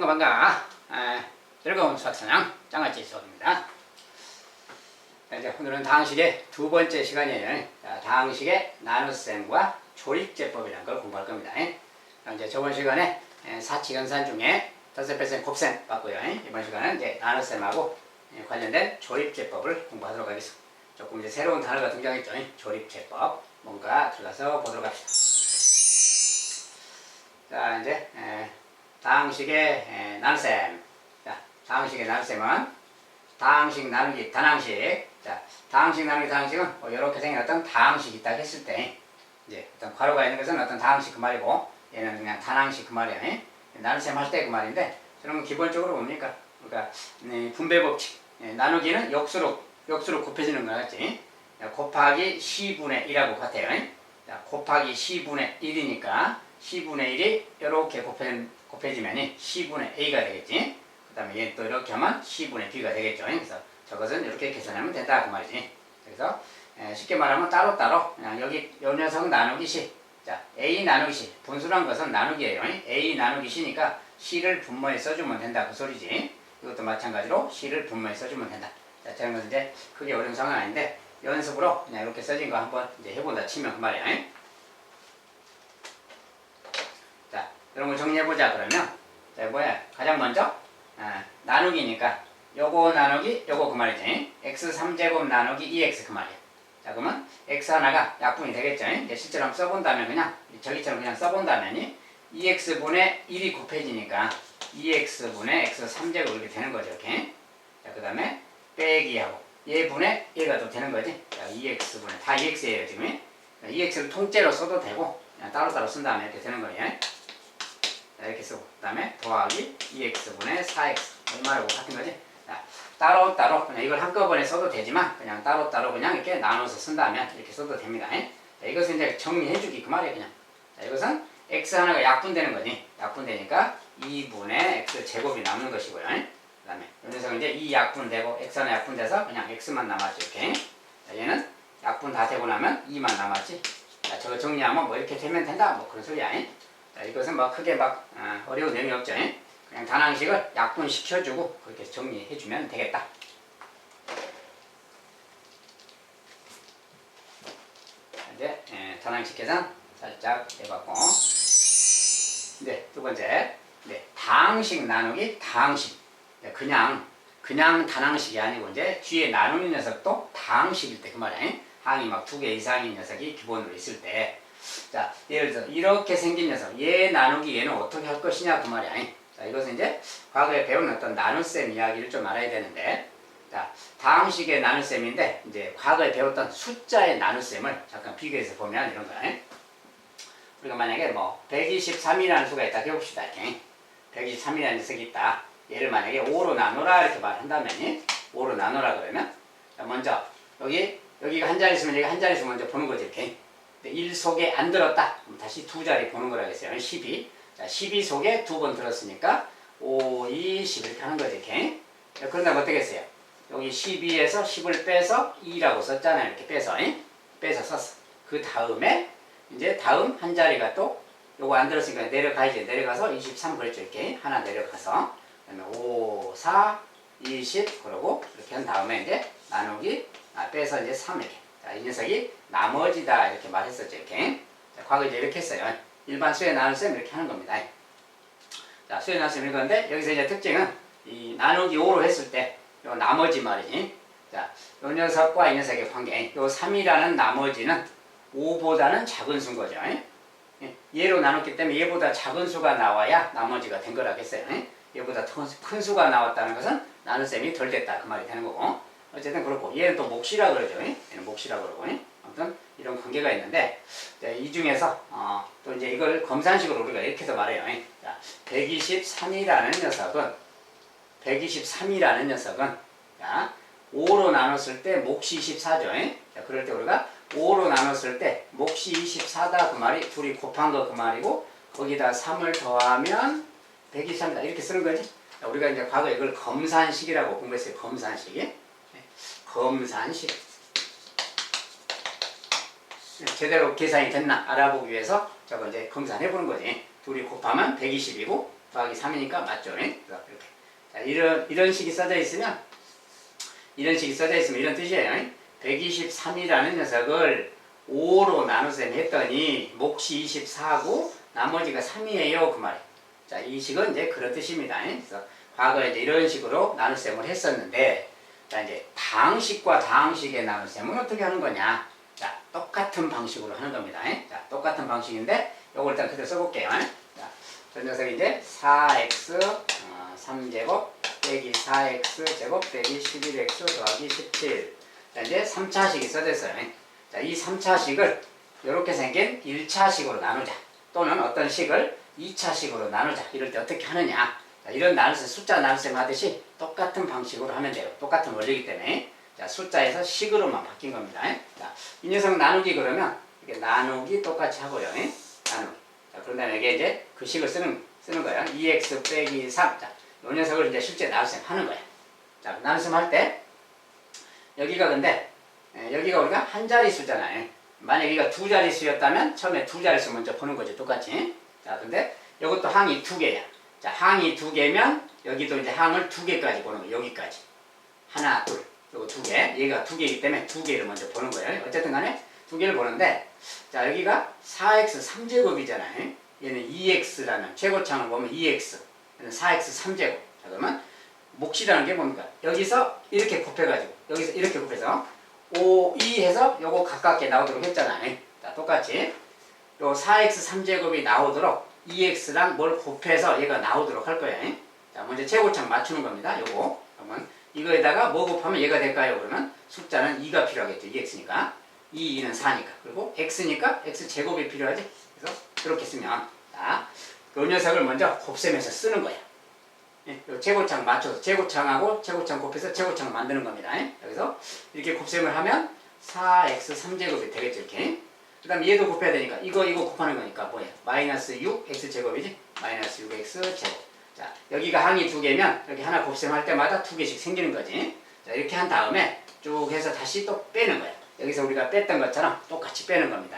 반가. 즐거운 수학사냥 장아찌 수업입니다. 이제 오늘은 다항식의 두 번째 시간이에요. 다항식의 나눗셈과 조립제법이라는 걸 공부할 겁니다. 이제 저번 시간에 사칙연산 중에 덧셈, 뺄셈, 곱셈 봤고요. 이번 시간은 이제 나눗셈하고 관련된 조립제법을 공부하도록 하겠습니다. 조금 이제 새로운 단어가 등장했죠. 조립제법. 뭔가 들어가서 보도록 합시다. 자, 이제 다항식의 나눗셈. 자, 다항식의 나눗셈은 다항식 나누기 단항식. 자, 다항식 나누기 단항식은 이렇게 생긴 어떤 다항식이 있다 했을 때 이제 어떤 괄호가 있는 것은 어떤 다항식 그 말이고, 얘는 그냥 단항식 그 말이에요. 나눗셈 할 때 그 말인데, 저는 기본적으로 뭡니까? 그러니까 분배 법칙. 나누기는 역수로 곱해지는 거 같지? 곱하기 C분의 1하고 같아요. 자, 곱하기 C분의 1이니까 C분의 1이 이렇게 곱해지면 C분의 A가 되겠지. 그 다음에 얘 또 이렇게 하면 C분의 B가 되겠죠. 그래서 저것은 이렇게 계산하면 된다 그 말이지. 그래서 쉽게 말하면 따로따로 그냥 여기 요 녀석은 나누기 C. 자, A 나누기 C. 분수란 것은 나누기예요. A 나누기 C니까 C를 분모에 써주면 된다 그 소리지. 이것도 마찬가지로 C를 분모에 써주면 된다. 자, 저런 것은 이제 크게 어려운 상황은 아닌데 연습으로 그냥 이렇게 써진 거 한번 이제 해본다 치면 그 말이야. 자, 이런 거 정리해보자 그러면, 자, 뭐야? 가장 먼저 나누기니까 요거 나누기 요거 그 말이지. x3제곱 나누기 2x 그 말이야. 자, 그러면 x 하나가 약분이 되겠죠. 이제 실제로 한번 써본다면 그냥 저기처럼 그냥 써본다면 2x분의 1이 곱해지니까 2x분의 x3제곱 이렇게 되는 거죠. 이렇게. 자, 그 다음에 빼기하고 얘분의 얘가 또 되는 거지. 자, 2x분의 다 2x예요 지금. 2x를 통째로 써도 되고 그냥 따로따로 쓴 다음에 이렇게 되는 거예요. 자, 이렇게 쓰고 그 다음에 더하기 2x분의 4x 얼마라고 같은 거지. 자, 따로따로 그냥 이걸 한꺼번에 써도 되지만 그냥 따로따로 그냥 이렇게 나눠서 쓴다면 이렇게 써도 됩니다. 자, 이것은 이제 정리해주기 그 말이에요 그냥. 자, 이것은 x 하나가 약분되는 거지. 약분되니까 2분의 x 제곱이 남는 것이고요. 그 다음에 이 녀석은 이제 2 약분되고 x 하나 약분돼서 그냥 x만 남았죠. 이렇게. 자, 얘는 약분 다 되고 나면 2만 남았지. 자, 저거 정리하면 뭐 이렇게 되면 된다 뭐 그런 소리야. 자, 이것은 뭐 크게 막 어려운 내용이 없죠. 그냥 단항식을 약분시켜주고 그렇게 정리해주면 되겠다. 이제 단항식 계산 살짝 해봤고, 네, 두 번째, 다항식 나누기 다항식. 그냥 단항식이 아니고 이제 뒤에 나누는 녀석도 다항식일 때 그 말이야. 항이 막 2개 이상인 녀석이 기본으로 있을 때, 자, 예를 들어 이렇게 생긴 녀석 얘 나누기 얘는 어떻게 할 것이냐 그 말이야. 자, 이것은 이제 과거에 배운 어떤 나눗셈 이야기를 좀 알아야 되는데, 자, 다항식의 나눗셈인데 이제 과거에 배웠던 숫자의 나눗셈을 잠깐 비교해서 보면 이런 거야. 우리가 만약에 뭐 123이라는 수가 있다 해봅시다. 이렇게 123이라는 녀석이 있다. 얘를 만약에 5로 나누라 이렇게 말한다면 5로 나누라 그러면, 자, 먼저 여기가 한 자리 있으면 여기가 한 자리 있으면 먼저 보는 거지. 이렇게. 근데 1 속에 안 들었다. 그럼 다시 두 자리 보는 거라겠어요. 12. 자, 12 속에 두 번 들었으니까 5, 2, 10 이렇게 하는 거지. 이렇게. 그런다면 어떻게 했어요? 여기 12에서 10을 빼서 2라고 썼잖아요. 이렇게 빼서 썼어. 그 다음에 이제 다음 한 자리가 또 요거 안 들었으니까 내려가야지. 내려가서 23 그랬죠. 이렇게 하나 내려가서 그다음에 5, 4, 20 그러고 이렇게 한 다음에 이제 나누기 빼서 이제 3 이렇게. 자, 이 녀석이 나머지다 이렇게 말했었죠. 이렇게. 자, 과거 이제 이렇게 했어요. 일반 수의 나눗셈 이렇게 하는 겁니다. 자, 수의 나눗셈 이건데 여기서 이제 특징은 이 나누기 5로 했을 때 요 나머지 말이지. 자, 요 녀석과 이 녀석의 관계. 요 3이라는 나머지는 5보다는 작은 수인 거죠. 얘로 나눴기 때문에 얘보다 작은 수가 나와야 나머지가 된 거라겠어요. 얘보다 큰 수가 나왔다는 것은 나눗셈이 덜 됐다 그 말이 되는 거고, 어쨌든 그렇고 얘는 또 몫이라 그러죠. 얘는 몫이라 그러고 아무튼 이런 관계가 있는데, 이 중에서 또 이제 이걸 검산식으로 우리가 이렇게도 말해요. 자, 123이라는 녀석은 자, 5로 나눴을 때 몫이 24죠. 자, 그럴 때 우리가 5로 나눴을 때 몫이 24다 그 말이 둘이 곱한 거 그 말이고, 거기다 3을 더하면 123이다 이렇게 쓰는 거지. 자, 우리가 이제 과거에 이걸 검산식이라고 공부했어요. 검산식. 제대로 계산이 됐나 알아보기 위해서 저거 이제 검산해 보는 거지. 둘이 곱하면 120이고 더하기 3이니까 맞죠? 그래서 이렇게. 자, 이런 식이 써져 있으면 이런 뜻이에요. 123이라는 녀석을 5로 나누셈 했더니 몫이 24고 나머지가 3이에요. 그 말이에요. 자, 이 식은 이제 그런 뜻입니다. 그래서 과거에 이제 이런 식으로 나눗셈을 했었는데, 자, 이제 다항식과 다항식의 나눗셈은 어떻게 하는 거냐? 자, 똑같은 방식으로 하는 겁니다. 자, 똑같은 방식인데, 요걸 일단 그대로 써볼게요. 자, 저 녀석이 이제 4x 3제곱 빼기 4x 제곱 빼기 11x 더하기 17. 자, 이제 3차식이 써졌어요. 자, 이 3차식을 이렇게 생긴 1차식으로 나누자. 또는 어떤 식을 2차식으로 나누자. 이럴 때 어떻게 하느냐. 자, 이런 나눗셈, 숫자 나눗셈 하듯이 똑같은 방식으로 하면 돼요. 똑같은 원리이기 때문에. 자, 숫자에서 식으로만 바뀐 겁니다. 자, 이 녀석 나누기 그러면 이렇게 나누기 똑같이 하고요. 나누기. 자, 그런 다음에 이게 이제 그 식을 쓰는 거예요. 2x 빼기 3. 자, 이 녀석을 이제 실제 나눗셈 하는 거예요. 자, 나눗셈 할 때 여기가 근데 여기가 우리가 한 자릿수잖아요. 만약 여기가 두 자릿수였다면 처음에 두 자릿수 먼저 보는 거죠. 똑같이. 자, 근데 이것도 항이 두 개야. 자, 항이 두 개면 여기도 이제 항을 두 개까지 보는 거예요. 여기까지. 하나, 둘. 그리고 두 개. 얘가 두 개이기 때문에 두 개를 먼저 보는 거예요. 어쨌든 간에 두 개를 보는데, 자, 여기가 4x 3제곱이잖아요. 얘는 2x라는 최고창을 보면 2x. 얘는 4x 3제곱. 자, 그러면 몫이라는 게 뭡니까? 여기서 이렇게 곱해가지고, 여기서 이렇게 곱해서 5, 2 해서 요거 가깝게 나오도록 했잖아요. 자, 똑같이 요 4x 3제곱이 나오도록 2x랑 뭘 곱해서 얘가 나오도록 할 거예요. 자, 먼저 최고창 맞추는 겁니다. 요거. 그러면 이거에다가 뭐 곱하면 얘가 될까요? 그러면 숫자는 2가 필요하겠죠. 2x니까. 2, 2는 4니까. 그리고 x니까 x제곱이 필요하지. 그래서 그렇게 쓰면, 자, 그 녀석을 먼저 곱셈해서 쓰는 거야. 요 최고창 맞춰서 최고창하고 최고창 곱해서 최고창을 만드는 겁니다. 여기서 이렇게 곱셈을 하면 4x 3제곱이 되겠죠. 이렇게. 그 다음에 얘도 곱해야 되니까 이거 곱하는 거니까 뭐예요? 마이너스 6x 제곱이지? 마이너스 6x 제곱. 자, 여기가 항이 두 개면 여기 하나 곱셈할 때마다 두 개씩 생기는 거지. 자, 이렇게 한 다음에 쭉 해서 다시 또 빼는 거야. 여기서 우리가 뺐던 것처럼 똑같이 빼는 겁니다.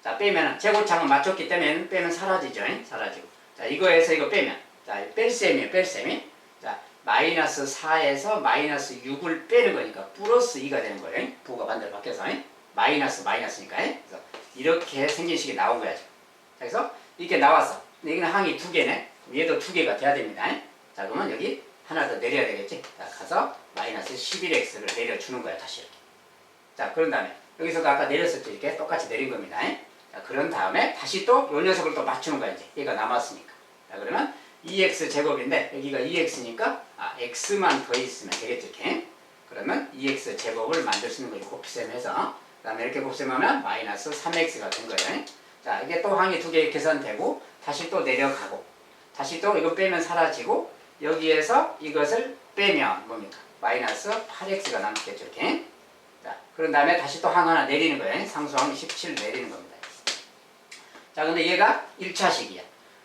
자, 빼면은 최고창을 맞췄기 때문에 빼면 사라지죠. 사라지고. 자, 이거에서 이거 빼면, 자, 뺄셈이에요. 뺄셈이. 자, 마이너스 4에서 마이너스 6을 빼는 거니까 플러스 2가 되는 거예요. 부호가 반대로 바뀌어서. 마이너스니까. 그래서 이렇게 생긴 식이 나온 거야. 자, 그래서 이렇게 나왔어. 근데 여기는 항이 두 개네. 얘도 두 개가 돼야 됩니다. 자, 그러면 여기 하나 더 내려야 되겠지. 자, 가서 마이너스 11x를 내려주는 거야. 다시 이렇게. 자, 그런 다음에 여기서도 아까 내렸었죠. 이렇게 똑같이 내린 겁니다. 자, 그런 다음에 다시 또 요 녀석을 또 맞추는 거야. 이제 얘가 남았으니까. 자, 그러면 2x 제곱인데 여기가 2x니까 x만 더 있으면 되겠죠. 이렇게. 그러면 2x 제곱을 만들 수 있는 거예요. 곱셈해서. 그 다음에 이렇게 곱셈하면 마이너스 3x가 된 거예요. 자, 이게 또 항이 두 개 계산되고 다시 또 내려가고 다시 또 이거 빼면 사라지고 여기에서 이것을 빼면 뭡니까? 마이너스 8x가 남겠죠. 이렇게. 자, 그런 다음에 다시 또 항 하나 내리는 거예요. 상수항 17 내리는 겁니다. 자, 근데 얘가 1차식이야.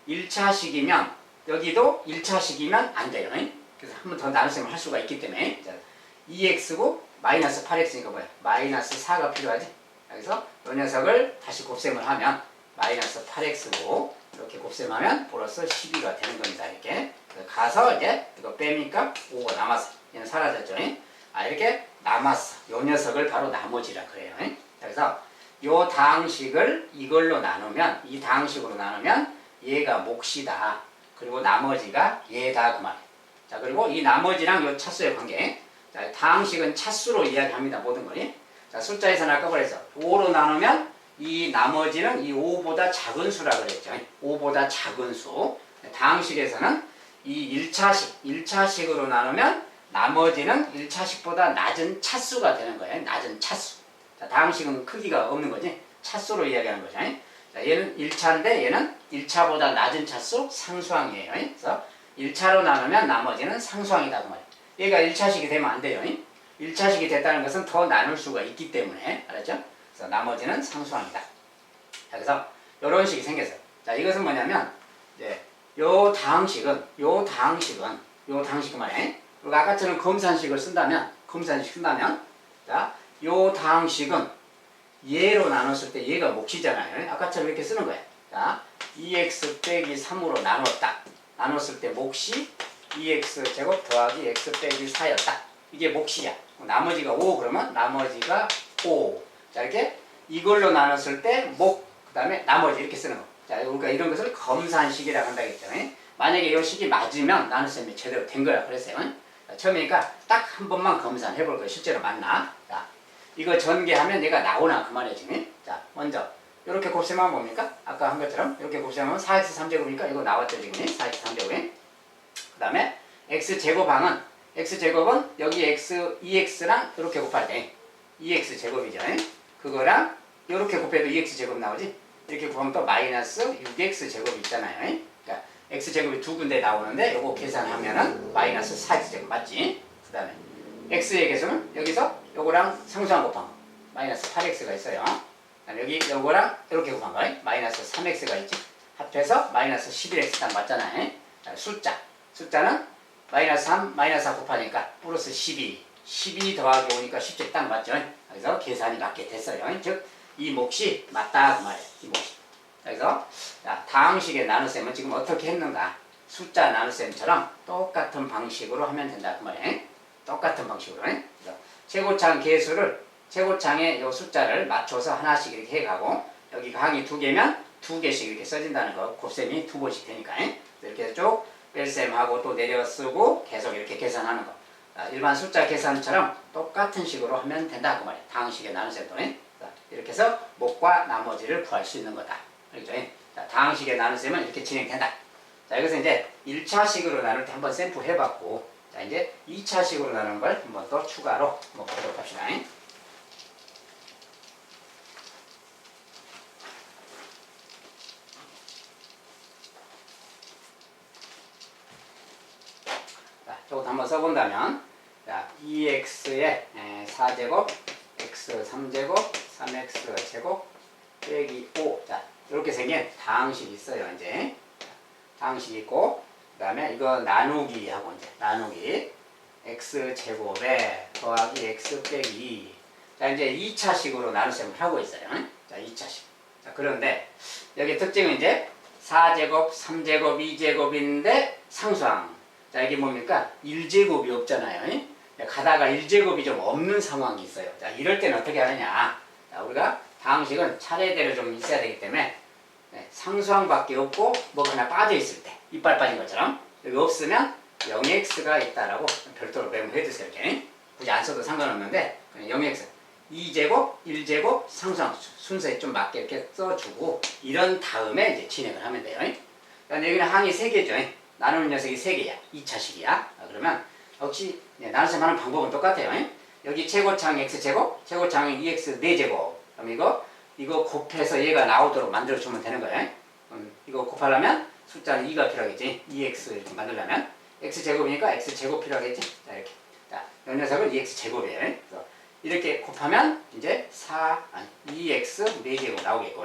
1차식이면 여기도 1차식이면 안 돼요. 그래서 한 번 더 나눗셈을 할 수가 있기 때문에. 자, 2x고 마이너스 8x니까 뭐야? 마이너스 4가 필요하지? 그래서 이 녀석을 다시 곱셈을 하면 마이너스 8x고 이렇게 곱셈하면 플러스 12가 되는 겁니다. 이렇게. 가서 이제 이거 빼니까 5가 남았어. 얘는 사라졌죠? 이렇게 남았어. 이 녀석을 바로 나머지라 그래요. 그래서 이 다항식을 이걸로 나누면, 이 다항식으로 나누면 얘가 몫이다. 그리고 나머지가 얘다. 그 말이에요. 자, 그리고 이 나머지랑 이 차수의 관계. 자, 다항식은 차수로 이야기합니다. 모든 걸. 자, 숫자에서 아까 그래서 5로 나누면 이 나머지는 이 5보다 작은 수라 그랬죠. 5보다 작은 수. 다항식에서는 이 1차식으로 나누면 나머지는 1차식보다 낮은 차수가 되는 거예요. 낮은 차수. 자, 다항식은 크기가 없는 거지. 차수로 이야기하는 거죠. 자, 얘는 1차인데 얘는 1차보다 낮은 차수 상수항이에요. 그래서 1차로 나누면 나머지는 상수항이다. 그 말이에요. 얘가 1차식이 되면 안 돼요. 1차식이 됐다는 것은 더 나눌 수가 있기 때문에. 알았죠? 그래서 나머지는 상수항이다. 자, 그래서 이런 식이 생겼어요. 자, 이것은 뭐냐면 이제 요 다항식은 말이에요. 그리고 아까처럼 검산식을 쓴다면 자, 요 다항식은 얘로 나눴을 때 얘가 몫이잖아요. 아까처럼 이렇게 쓰는 거예요. 자, 2x 빼기 3으로 나눴다. 나눴을 때 몫이 2x 제곱 더하기 x 빼기 4였다. 이게 몫이야. 나머지가 5 그러면 나머지가 5. 자, 이렇게 이걸로 나눴을 때 몫, 그 다음에 나머지 이렇게 쓰는 거. 자, 우리가 이런 것을 검산식이라고 한다 했죠. 만약에 이 식이 맞으면 나눗셈이 제대로 된 거야. 그랬어요. 처음이니까 딱 한 번만 검산해 볼 거예요. 실제로 맞나? 자, 이거 전개하면 얘가 나오나 그 말이에요. 지금. 자, 먼저 이렇게 곱셈하면 뭡니까? 아까 한 것처럼 이렇게 곱셈하면 4x 3제곱이니까 이거 나왔죠. 지금 4x 3제곱이. 그 다음에 x제곱항은 x제곱은 여기 x 2x랑 이렇게 곱할 때 2x 제곱이죠. 그거랑 이렇게 곱해도 2x 제곱 나오지. 이렇게 곱하면 또 마이너스 6x 제곱이 있잖아요. 그러니까 x 제곱이 두 군데 나오는데 요거 계산하면은 마이너스 4x 제곱 맞지? 그 다음에 x의 개수는 여기서 요거랑 상수항 곱한 거 마이너스 8x가 있어요. 여기 요거랑 이렇게 곱한 거 마이너스 3x가 있지. 합해서 마이너스 11x 딱 맞잖아요. 숫자는 마이너스 3, 마이너스 4 곱하니까 플러스 12 더하기 5니까 17 딱 맞죠. 그래서 계산이 맞게 됐어요. 즉 이 몫이 맞다 그 말이에요. 이 몫이. 그래서 다항식의 나눗셈은 지금 어떻게 했는가? 숫자 나눗셈처럼 똑같은 방식으로 하면 된다 그 말이에요. 똑같은 방식으로. 그래서 최고창 개수를 최고창의 요 숫자를 맞춰서 하나씩 이렇게 해가고 여기 항이 2개면 2개씩 이렇게 써진다는 거. 곱셈이 2번씩 되니까. 이렇게 해서 쭉 뺄셈하고 또 내려 쓰고 계속 이렇게 계산하는 거. 일반 숫자 계산처럼 똑같은 식으로 하면 된다 그 말이에요. 다항식의 나눗셈도. 이렇게 해서 몫과 나머지를 구할 수 있는 거다. 그렇죠? 자, 다항식의 나눗셈은 이렇게 진행된다. 자, 이것은 이제 1차식으로 나눌 때 한번 샘플 해봤고, 자, 이제 2차식으로 나누는 걸 한번 더 추가로 한번 보도록 합시다. 자, 이것도 한번 써본다면, 자, 2x의 4제곱, x 3제곱, 3x 제곱 빼기 5. 자, 이렇게 생긴 다항식이 있어요. 이제 다항식이 있고, 그 다음에 이거 나누기 하고 이제 나누기 x 제곱에 더하기 x 빼기 2. 자, 이제 2차식으로 나눗셈을 하고 있어요. 자, 2차식. 자, 그런데 여기 특징은 이제 4제곱, 3제곱, 2제곱인데 상수항. 자, 이게 뭡니까? 1제곱이 없잖아요. 가다가 1제곱이 좀 없는 상황이 있어요. 자, 이럴 때는 어떻게 하느냐? 자, 우리가 다항식은 차례대로 좀 있어야 되기 때문에 상수항밖에 없고 뭐가 하나 빠져 있을 때 이빨 빠진 것처럼 여기 없으면 0x가 있다라고 별도로 메모해 두세요. 이렇게 굳이 안 써도 상관없는데 0x 2제곱, 1제곱 상수항 순서에 좀 맞게 이렇게 써주고 이런 다음에 이제 진행을 하면 돼요. 그러니까 여기는 항이 3개죠. 나누는 녀석이 3개야. 2차식이야. 그러면 역시 나눗셈 하는 방법은 똑같아요. 여기 최고창 x제곱, 최고창 2x 4제곱. 그럼 이거 곱해서 얘가 나오도록 만들어주면 되는 거예요. 이거 곱하려면 숫자는 2가 필요하겠지. 2x 이렇게 만들려면. x제곱이니까 x제곱 필요하겠지. 자, 이렇게. 자, 이 녀석은 2x제곱이에요. 그래서 이렇게 곱하면 이제 2x 4제곱 나오겠고.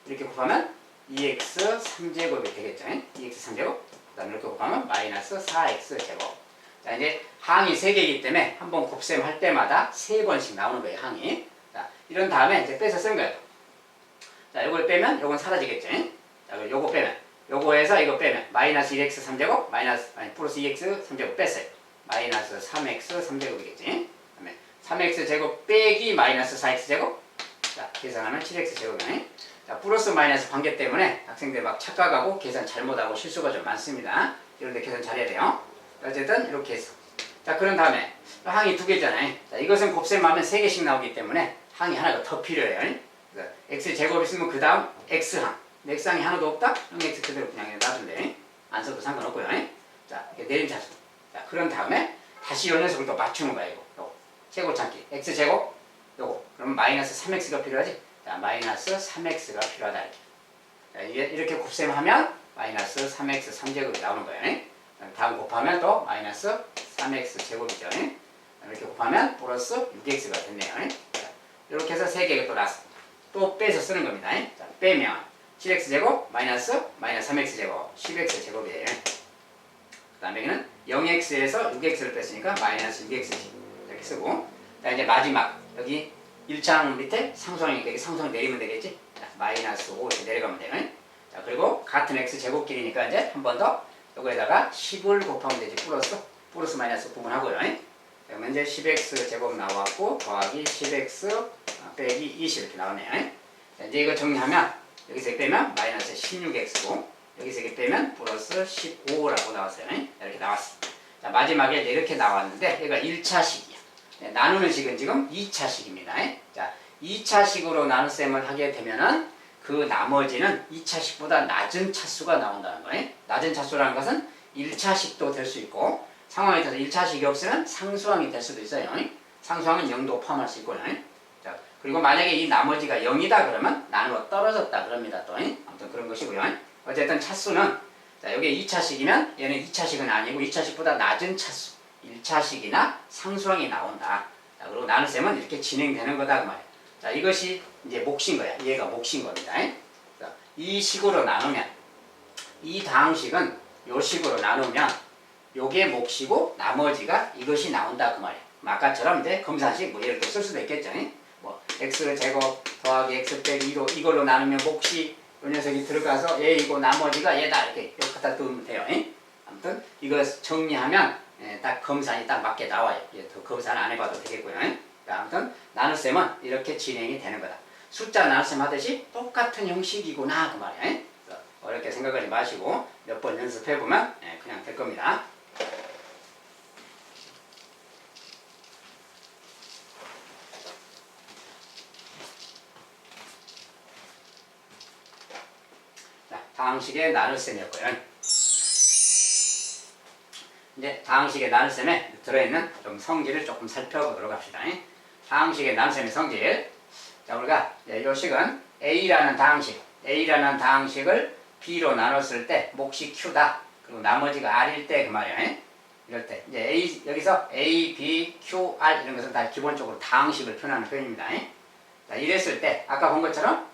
이렇게 곱하면 2x 3제곱이 되겠죠. 2x 3제곱. 그 다음에 이렇게 곱하면 마이너스 4x제곱. 자, 이제 항이 3개이기 때문에 한번 곱셈 할 때마다 3번씩 나오는 거예요, 항이. 자, 이런 다음에 이제 빼서 쓴 거예요. 자, 요걸 빼면 요건 사라지겠죠. 자, 요거 빼면 요거에서 이거 빼면 마이너스 1x 3제곱 플러스 2x 3제곱 뺐어요. 마이너스 3x 3제곱이겠지. 그다음에 3x 제곱 빼기 마이너스 4x 제곱. 자, 계산하면 7x 제곱이네. 자, 플러스 마이너스 관계 때문에 학생들 막 착각하고 계산 잘못하고 실수가 좀 많습니다. 이런 데 계산 잘해야 돼요. 어쨌든 이렇게 해서. 자, 그런 다음에 항이 2개잖아요. 자, 이것은 곱셈하면 3개씩 나오기 때문에 항이 하나가 더 필요해요. 그래서 x제곱 있으면 그 다음 x항. x항이 하나도 없다? 그럼 x 그대로 그냥 놔둔대. 안 써도 상관없고요. 자, 이렇게 내림차수. 자, 그런 다음에 다시 이 녀석을 또 맞추는 거야. 이거 최고 찾기. x제곱 요거. 그럼 마이너스 3x가 필요하지? 자, 마이너스 3x가 필요하다. 이렇게. 자, 이렇게 곱셈하면 마이너스 3x 3제곱이 나오는 거예요. 다음 곱하면 또 마이너스 3x 제곱이죠. 이렇게 곱하면 플러스 6x가 됐네요. 자, 이렇게 해서 3개가 또 나왔어. 또 빼서 쓰는 겁니다. 자, 빼면 7x 제곱 마이너스 3x 제곱 10x 제곱이에요. 그 다음에 여기는 0x에서 6x를 뺐으니까 마이너스 6x 이렇게 쓰고. 자, 이제 마지막 여기 1창 밑에 상수항이니까 여기 상수항 내리면 되겠지. 자, 마이너스 5 이렇게 내려가면 돼요. 자, 그리고 같은 x제곱끼리니까 이제 한 번 더 요거에다가 10을 곱하면 되지. 플러스 마이너스 부분하고요. 그러면 이제 10x제곱 나왔고 더하기 10x 빼기 20 이렇게 나오네요. 자, 이제 이거 정리하면 여기서 빼면 마이너스 16x고 여기서 이렇게 빼면 플러스 15라고 나왔어요. 이렇게 나왔어. 자, 마지막에 이렇게 나왔는데 얘가 1차식이야. 나누는 식은 지금 2차식입니다. 자, 2차식으로 나눗셈을 하게 되면은 그 나머지는 2차식보다 낮은 차수가 나온다는 거예요. 낮은 차수라는 것은 1차식도 될 수 있고 상황에 따라서 1차식이 없으면 상수항이 될 수도 있어요. 상수항은 0도 포함할 수 있고요. 자, 그리고 만약에 이 나머지가 0이다 그러면 나누어 떨어졌다 그럽니다. 또 아무튼 그런 것이고요. 어쨌든 차수는 자, 여기 2차식이면 얘는 2차식은 아니고 2차식보다 낮은 차수 1차식이나 상수항이 나온다. 자, 그리고 나눗셈은 이렇게 진행되는 거다 그 말이에요. 자, 이것이 이제 몫인 거야. 얘가 몫인 겁니다. 자, 이 식으로 나누면 이 다항식은 요 식으로 나누면 요게 몫이고 나머지가 이것이 나온다 그 말이에요. 아까처럼 이제 검산식 뭐 예를 들어 쓸 수도 있겠죠. 뭐 x제곱 더하기 x 빼기 2로 이걸로 나누면 몫이 요 녀석이 들어가서 얘이고 나머지가 얘다 이렇게 갖다 두면 돼요. 아무튼 이거 정리하면 딱 검산이 딱 맞게 나와요. 더 검산 안 해봐도 되겠고요. 아무튼 나눗셈은 이렇게 진행이 되는 거다. 숫자 나눗셈 하듯이 똑같은 형식이구나 그 말이에요. 어렵게 생각하지 마시고 몇 번 연습해보면 그냥 될 겁니다. 자, 다항식의 나눗셈이었고요. 이제 다항식의 나눗셈에 들어있는 좀 성질을 조금 살펴보도록 합시다. 다항식의 나눗셈의 성질. 자, 우리가 이 식은 A라는 다항식을 B로 나눴을 때 몫이 Q다. 그리고 나머지가 R일 때 그 말이에요. 이럴 때 이제 여기서 A, B, Q, R 이런 것은 다 기본적으로 다항식을 표현하는 표현입니다. 자, 이랬을 때 아까 본 것처럼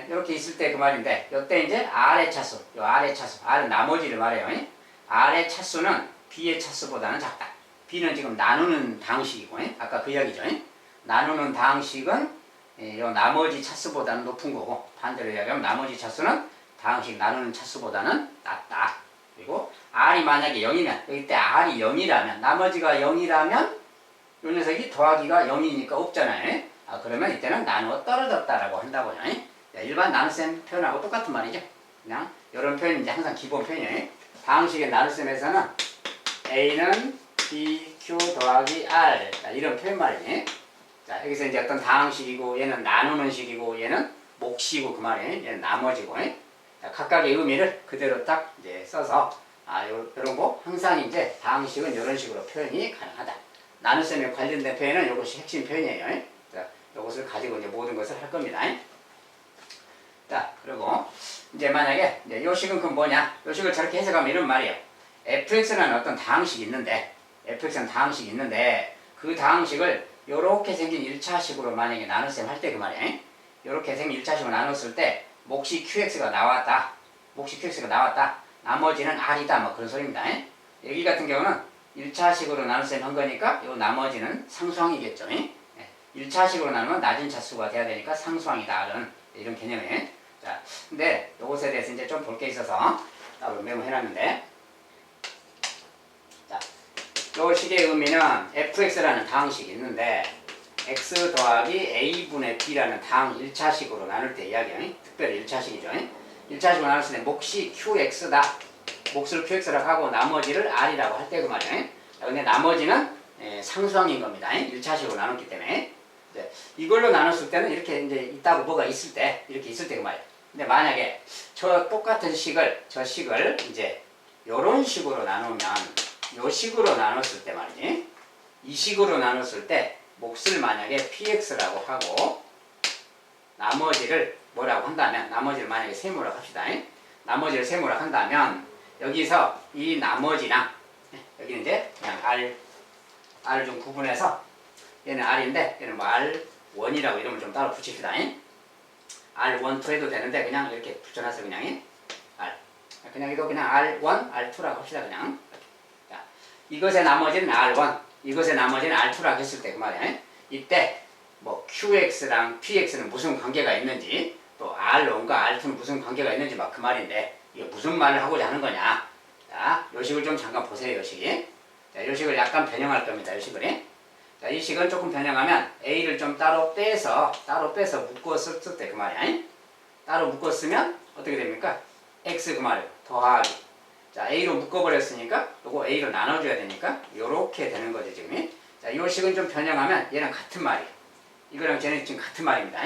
이렇게 있을 때 그 말인데 이때 이제 R의 차수, R은 나머지를 말해요. R의 차수는 B의 차수보다는 작다. B는 지금 나누는 다항식이고 아까 그 이야기죠. 나누는 다항식은 요 나머지 차수보다는 높은 거고 반대로 이야기하면 나머지 차수는 다항식 나누는 차수보다는 낮다. 그리고 R이 만약에 0이면 여기 때 R이 0이라면 나머지가 0이라면 요 녀석이 더하기가 0이니까 없잖아요. 그러면 이때는 나누어 떨어졌다라고 한다고요. 일반 나눗셈 표현하고 똑같은 말이죠. 그냥 이런 표현이 이제 항상 기본 표현이에요. 다항식의 나눗셈에서는 A는 B, Q 더하기 R 이런 표현 말이에요. 자, 여기서 이제 어떤 다항식이고 얘는 나누는 식이고 얘는 몫이고 그 말이에요. 얘는 나머지고. 자, 각각의 의미를 그대로 딱 이제 써서 요런 거 항상 이제 다항식은 이런 식으로 표현이 가능하다. 나눗셈에 관련된 표현은 이것이 핵심 표현이에요. 자, 이것을 가지고 이제 모든 것을 할 겁니다. 자, 그리고 이제 만약에 요 식은 그 뭐냐? 요 식을 저렇게 해석하면 이런 말이에요. fx라는 어떤 다항식이 있는데 그 다항식을 요렇게 생긴 1차식으로 만약에 나눗셈 할 때 그 말이에요. 요렇게 생긴 1차식으로 나눴을 때 몫이 qx가 나왔다. 나머지는 r이다. 뭐 그런 소리입니다. 여기 같은 경우는 1차식으로 나눗셈 한 거니까 요 나머지는 상수항이겠죠. 1차식으로 나누면 낮은 차수가 돼야 되니까 상수항이다. 이런 개념이에요. 자, 근데 요것에 대해서 이제 좀 볼 게 있어서 따로 메모해놨는데, 자, 요 식의 의미는 fx라는 다항식이 있는데 x 더하기 a분의 b라는 다항 1차식으로 나눌 때 이야기예요. 특별히 1차식이죠. 1차식으로 나눴을 때 몫이 qx다. 몫을 qx라고 하고 나머지를 r이라고 할 때 그 말이에요. 근데 나머지는 상수항인 겁니다. 1차식으로 나눴기 때문에. 이걸로 나눴을 때는 이렇게 이제 있다고 뭐가 있을 때, 이렇게 있을 때 그 말이에요. 근데 만약에 저 똑같은 저 식을 이제 요런 식으로 나누면, 요 식으로 나눴을 때 말이지. 이 식으로 나눴을 때 몫을 만약에 px라고 하고 나머지를 뭐라고 한다면, 나머지를 만약에 세모라고 합시다. 나머지를 세모라고 한다면 여기서 이 나머지랑 여기는 이제 그냥 r 좀 구분해서 얘는 r인데 얘는 뭐 r1이라고 이름을 좀 따로 붙입시다. r1, 2 해도 되는데 그냥 이렇게 붙여놨어요. 그냥 r. 그냥 이거 그냥 r1, r2라고 합시다. 그냥. 자, 이것의 나머지는 r1, 이것의 나머지는 r2라고 했을 때 그 말이에요. 이때 뭐 qx랑 px는 무슨 관계가 있는지 또 R1과 R2는 무슨 관계가 있는지 막 그 말인데 이게 무슨 말을 하고자 하는 거냐. 자, 요 식을 좀 잠깐 보세요. 요 식이. 자, 요 식을 약간 변형할 겁니다. 요 식을. 자, 이 식은 조금 변형하면 A를 좀 따로 빼서 묶었을 때 그 말이야. 따로 묶었으면 어떻게 됩니까? X 그 말이에요. 더하기. 자, A로 묶어버렸으니까 요거 A로 나눠줘야 되니까 요렇게 되는 거죠, 지금. 자, 요 식은 좀 변형하면 얘랑 같은 말이에요. 이거랑 쟤는 지금 같은 말입니다.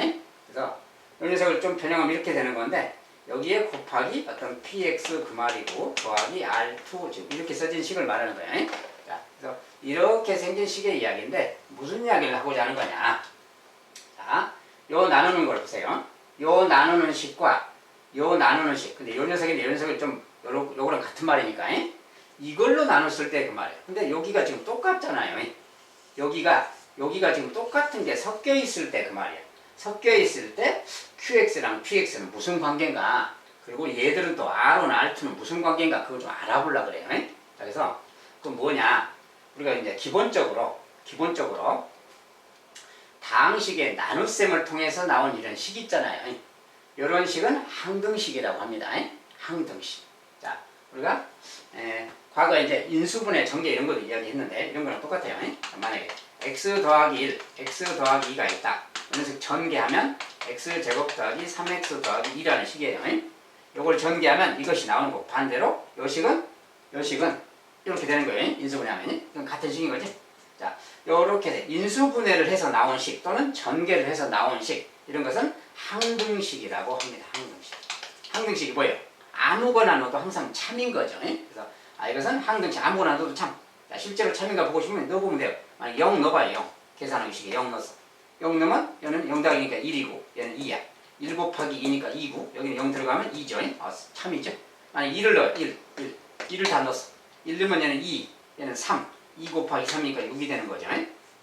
그래서 요 녀석을 좀 변형하면 이렇게 되는 건데 여기에 곱하기 어떤 px 그 말이고 더하기 r2 지금 이렇게 써진 식을 말하는 거예요. 자, 그래서 이렇게 생긴 식의 이야기인데 무슨 이야기를 하고자 하는 거냐. 자, 요 나누는 걸 보세요. 요 나누는 식과 요 나누는 식. 근데 요 녀석인데 요 녀석이 좀 요거랑 같은 말이니까 이걸로 나눴을 때 그 말이에요. 근데 여기가 지금 똑같잖아요. 여기가 지금 똑같은 게 섞여 있을 때 그 말이에요. 섞여 있을 때 QX랑 PX는 무슨 관계인가, 그리고 얘들은 또 R1, R2는 무슨 관계인가, 그걸 좀 알아보려고 그래요. 자, 그래서 그건 뭐냐, 우리가 이제 기본적으로 다항식의 나눗셈을 통해서 나온 이런 식 있잖아요. 이런 식은 항등식이라고 합니다. 항등식. 자, 우리가 과거 이제 인수분해, 전개 이런 것도 이야기했는데 이런 거랑 똑같아요. 만약에 x 더하기 1, x 더하기 2가 있다. 그래서 전개하면 x제곱 더하기 3x 더하기 2라는 식이에요. 요걸 전개하면 이것이 나오는 거고, 반대로 요 식은 이렇게 되는 거예요. 인수분해하면. 이건 같은 식인 거지. 자, 요렇게 돼. 인수분해를 해서 나온 식 또는 전개를 해서 나온 식, 이런 것은 항등식이라고 합니다. 항등식. 항등식이 뭐예요? 아무거나 넣어도 항상 참인 거죠. 그래서 이것은 항등식. 아무거나 넣어도 참. 자, 실제로 참인가 보고 싶으면 넣어보면 돼요. 만약 0 넣어봐요. 0. 계산하기 식에 0 넣었어. 0 넣으면 얘는 0 더하기니까 1이고 얘는 2야. 1 곱하기 2니까 2고 여기는 0 들어가면 2죠. 참이죠. 만약 1을 넣어. 1을 다 넣었어. 1 넣으면 얘는 2, 얘는 3. 2 곱하기 3이니까 6이 되는 거죠.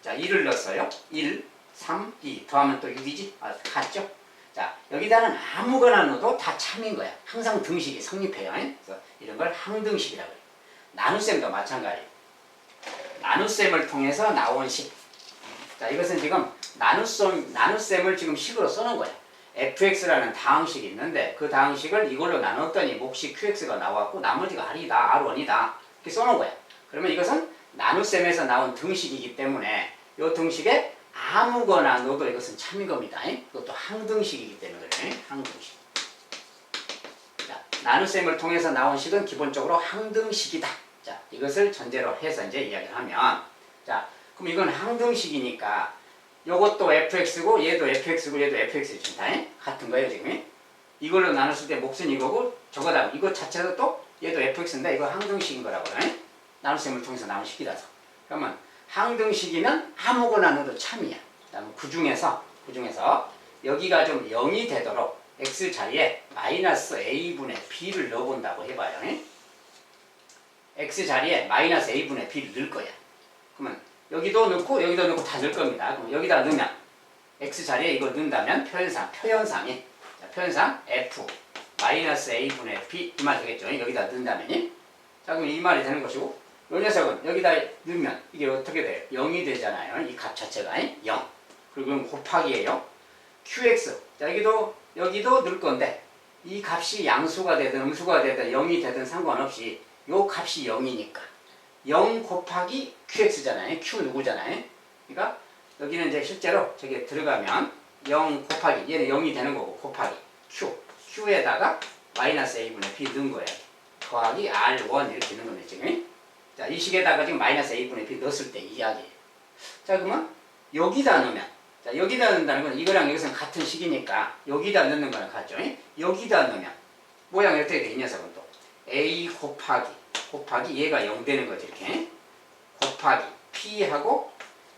자, 1을 넣었어요. 1, 3, 2 더하면 또 6이지? 같죠? 자, 여기다는 아무거나 넣어도 다 참인 거야. 항상 등식이 성립해요. 그래서 이런 걸 항등식이라고 해요. 나눗셈도 마찬가지예요. 나눗셈을 통해서 나온 식. 자, 이것은 지금 나눗셈을 지금 식으로 써놓은 거야. fx라는 다항식이 있는데 그 다항식을 이걸로 나눴더니 몫이 qx가 나왔고 나머지가 r이다, r1이다 이렇게 써놓은 거야. 그러면 이것은 나눗셈에서 나온 등식이기 때문에 이 등식에 아무거나 넣어도 이것은 참인 겁니다. 그것도 항등식이기 때문에 그래. 항등식. 자, 나눗셈을 통해서 나온 식은 기본적으로 항등식이다. 자, 이것을 전제로 해서 이제 이야기를 하면, 자, 그럼 이건 항등식이니까 요것도 fx고 얘도 fx고 얘도 fx지. 다 같은 거예요, 지금. 이걸로 나눴을 때 몫은 이거고 저거다. 이거 자체도 또 얘도 fx인데 이거 항등식인 거라고 그래. 나눗셈을 통해서 나온 식이라서. 그러면 항등식이면 아무거나 넣어도 참이야. 그다음에 그 중에서 여기가 좀 0이 되도록 x 자리에 마이너스 a분의 b를 넣어본다고 해봐요. x 자리에 마이너스 a분의 b를 넣을 거야. 그러면 여기도 넣고 여기도 넣고 다 넣을 겁니다. 그럼 여기다 넣으면 x 자리에 이거 넣는다면 표현상이 표현상 f 마이너스 a분의 b 이 말 되겠죠. 여기다 넣는다면. 자, 그럼 이 말이 되는 것이고, 이 녀석은 여기다 넣으면 이게 어떻게 돼요? 0이 되잖아요. 이 값 자체가 0. 그리고 이건 곱하기예요. qx. 자, 여기도 넣을 건데 이 값이 양수가 되든 음수가 되든 0이 되든 상관없이 요 값이 0이니까 0 곱하기 qx잖아요. q 누구잖아요. 그러니까 여기는 이제 실제로 저기 들어가면 0 곱하기 얘는 0이 되는 거고 곱하기 q에다가 마이너스 a분의 b 넣은 거예요. 더하기 r1 이렇게 넣는 건데 지금. 자, 이 식에다가 지금 마이너스 a분의 b 넣었을 때 이야기예요. 자, 그러면 여기다 넣으면, 자, 여기다 넣는다는 건 이거랑 이것은 같은 식이니까 여기다 넣는 거랑 같죠. 여기다 넣으면 모양이 어떻게 돼? 이 녀석은 또 a 곱하기 얘가 0 되는 거지. 이렇게 곱하기 p하고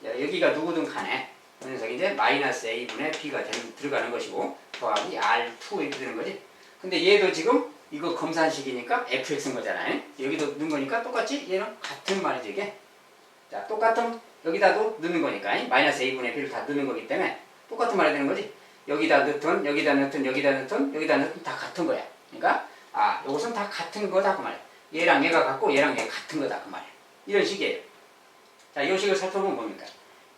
여기가 누구든 간에 그 녀석이 이제 마이너스 a분의 b가 들어가는 것이고 더하기 r2 이렇게 되는 거지. 근데 얘도 지금 이거 검산식이니까 fx인 거잖아요. 여기도 넣는 거니까 똑같이 얘는 같은 말이지 이게. 자, 똑같은 여기다도 넣는 거니까 마이너스 a분의 b를 다 넣는 거기 때문에 똑같은 말이 되는 거지. 여기다 넣든 여기다 넣든 다 같은 거야. 그러니까 요것은 다 같은 거다 그 말이야. 얘랑 얘가 같고 얘랑 얘가 같은 거다 그 말이야. 이런 식이에요. 자, 이 식을 살펴보면 뭡니까?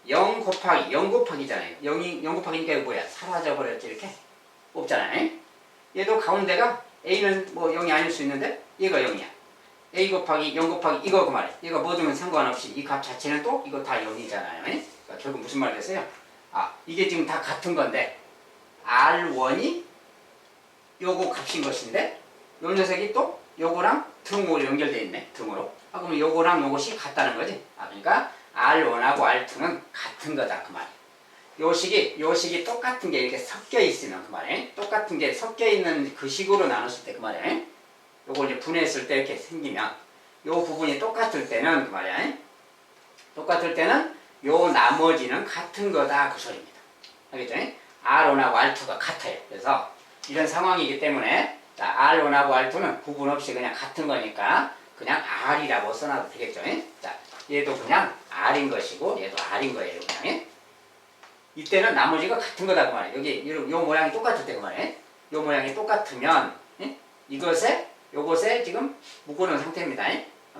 0 곱하기잖아요. 0 곱하기니까 이거 뭐야? 사라져 버렸지 이렇게. 없잖아요. 얘도 가운데가 A는 뭐 0이 아닐 수 있는데 얘가 0이야. A 곱하기 0 곱하기 이거 그 말이야. 얘가 뭐든 상관없이 이 값 자체는 또 이거 다 0이잖아요. 그러니까 결국 무슨 말이 됐어요? 아, 이게 지금 다 같은 건데 R1이 요거 값인 것인데 요 녀석이 또 요거랑 등으로 연결되어 있네. 등으로. 아, 그럼 요거랑 요것이 같다는 거지. 아, 그러니까 R1하고 R2는 같은 거다 그 말이야. 요 식이 똑같은 게 이렇게 섞여 있으면 그 말이야. 똑같은 게 섞여 있는 그 식으로 나눴을 때 그 말이야. 요걸 이제 분해했을 때 이렇게 생기면 요 부분이 똑같을 때는 그 말이야. 똑같을 때는 요 나머지는 같은 거다 그 소리입니다. 알겠죠? R1하고 R2가 같아요. 그래서 이런 상황이기 때문에 자, R1하고 R2는 구분 없이 그냥 같은 거니까 그냥 R이라고 써놔도 되겠죠? 자, 얘도 그냥 R인 것이고 얘도 R인 거예요. 그냥. 이때는 나머지가 같은 거다 그 말이에요. 여기 요 모양이 똑같을 때 그 말이에요. 요 모양이 똑같으면 요것에 지금 묶어놓은 상태입니다.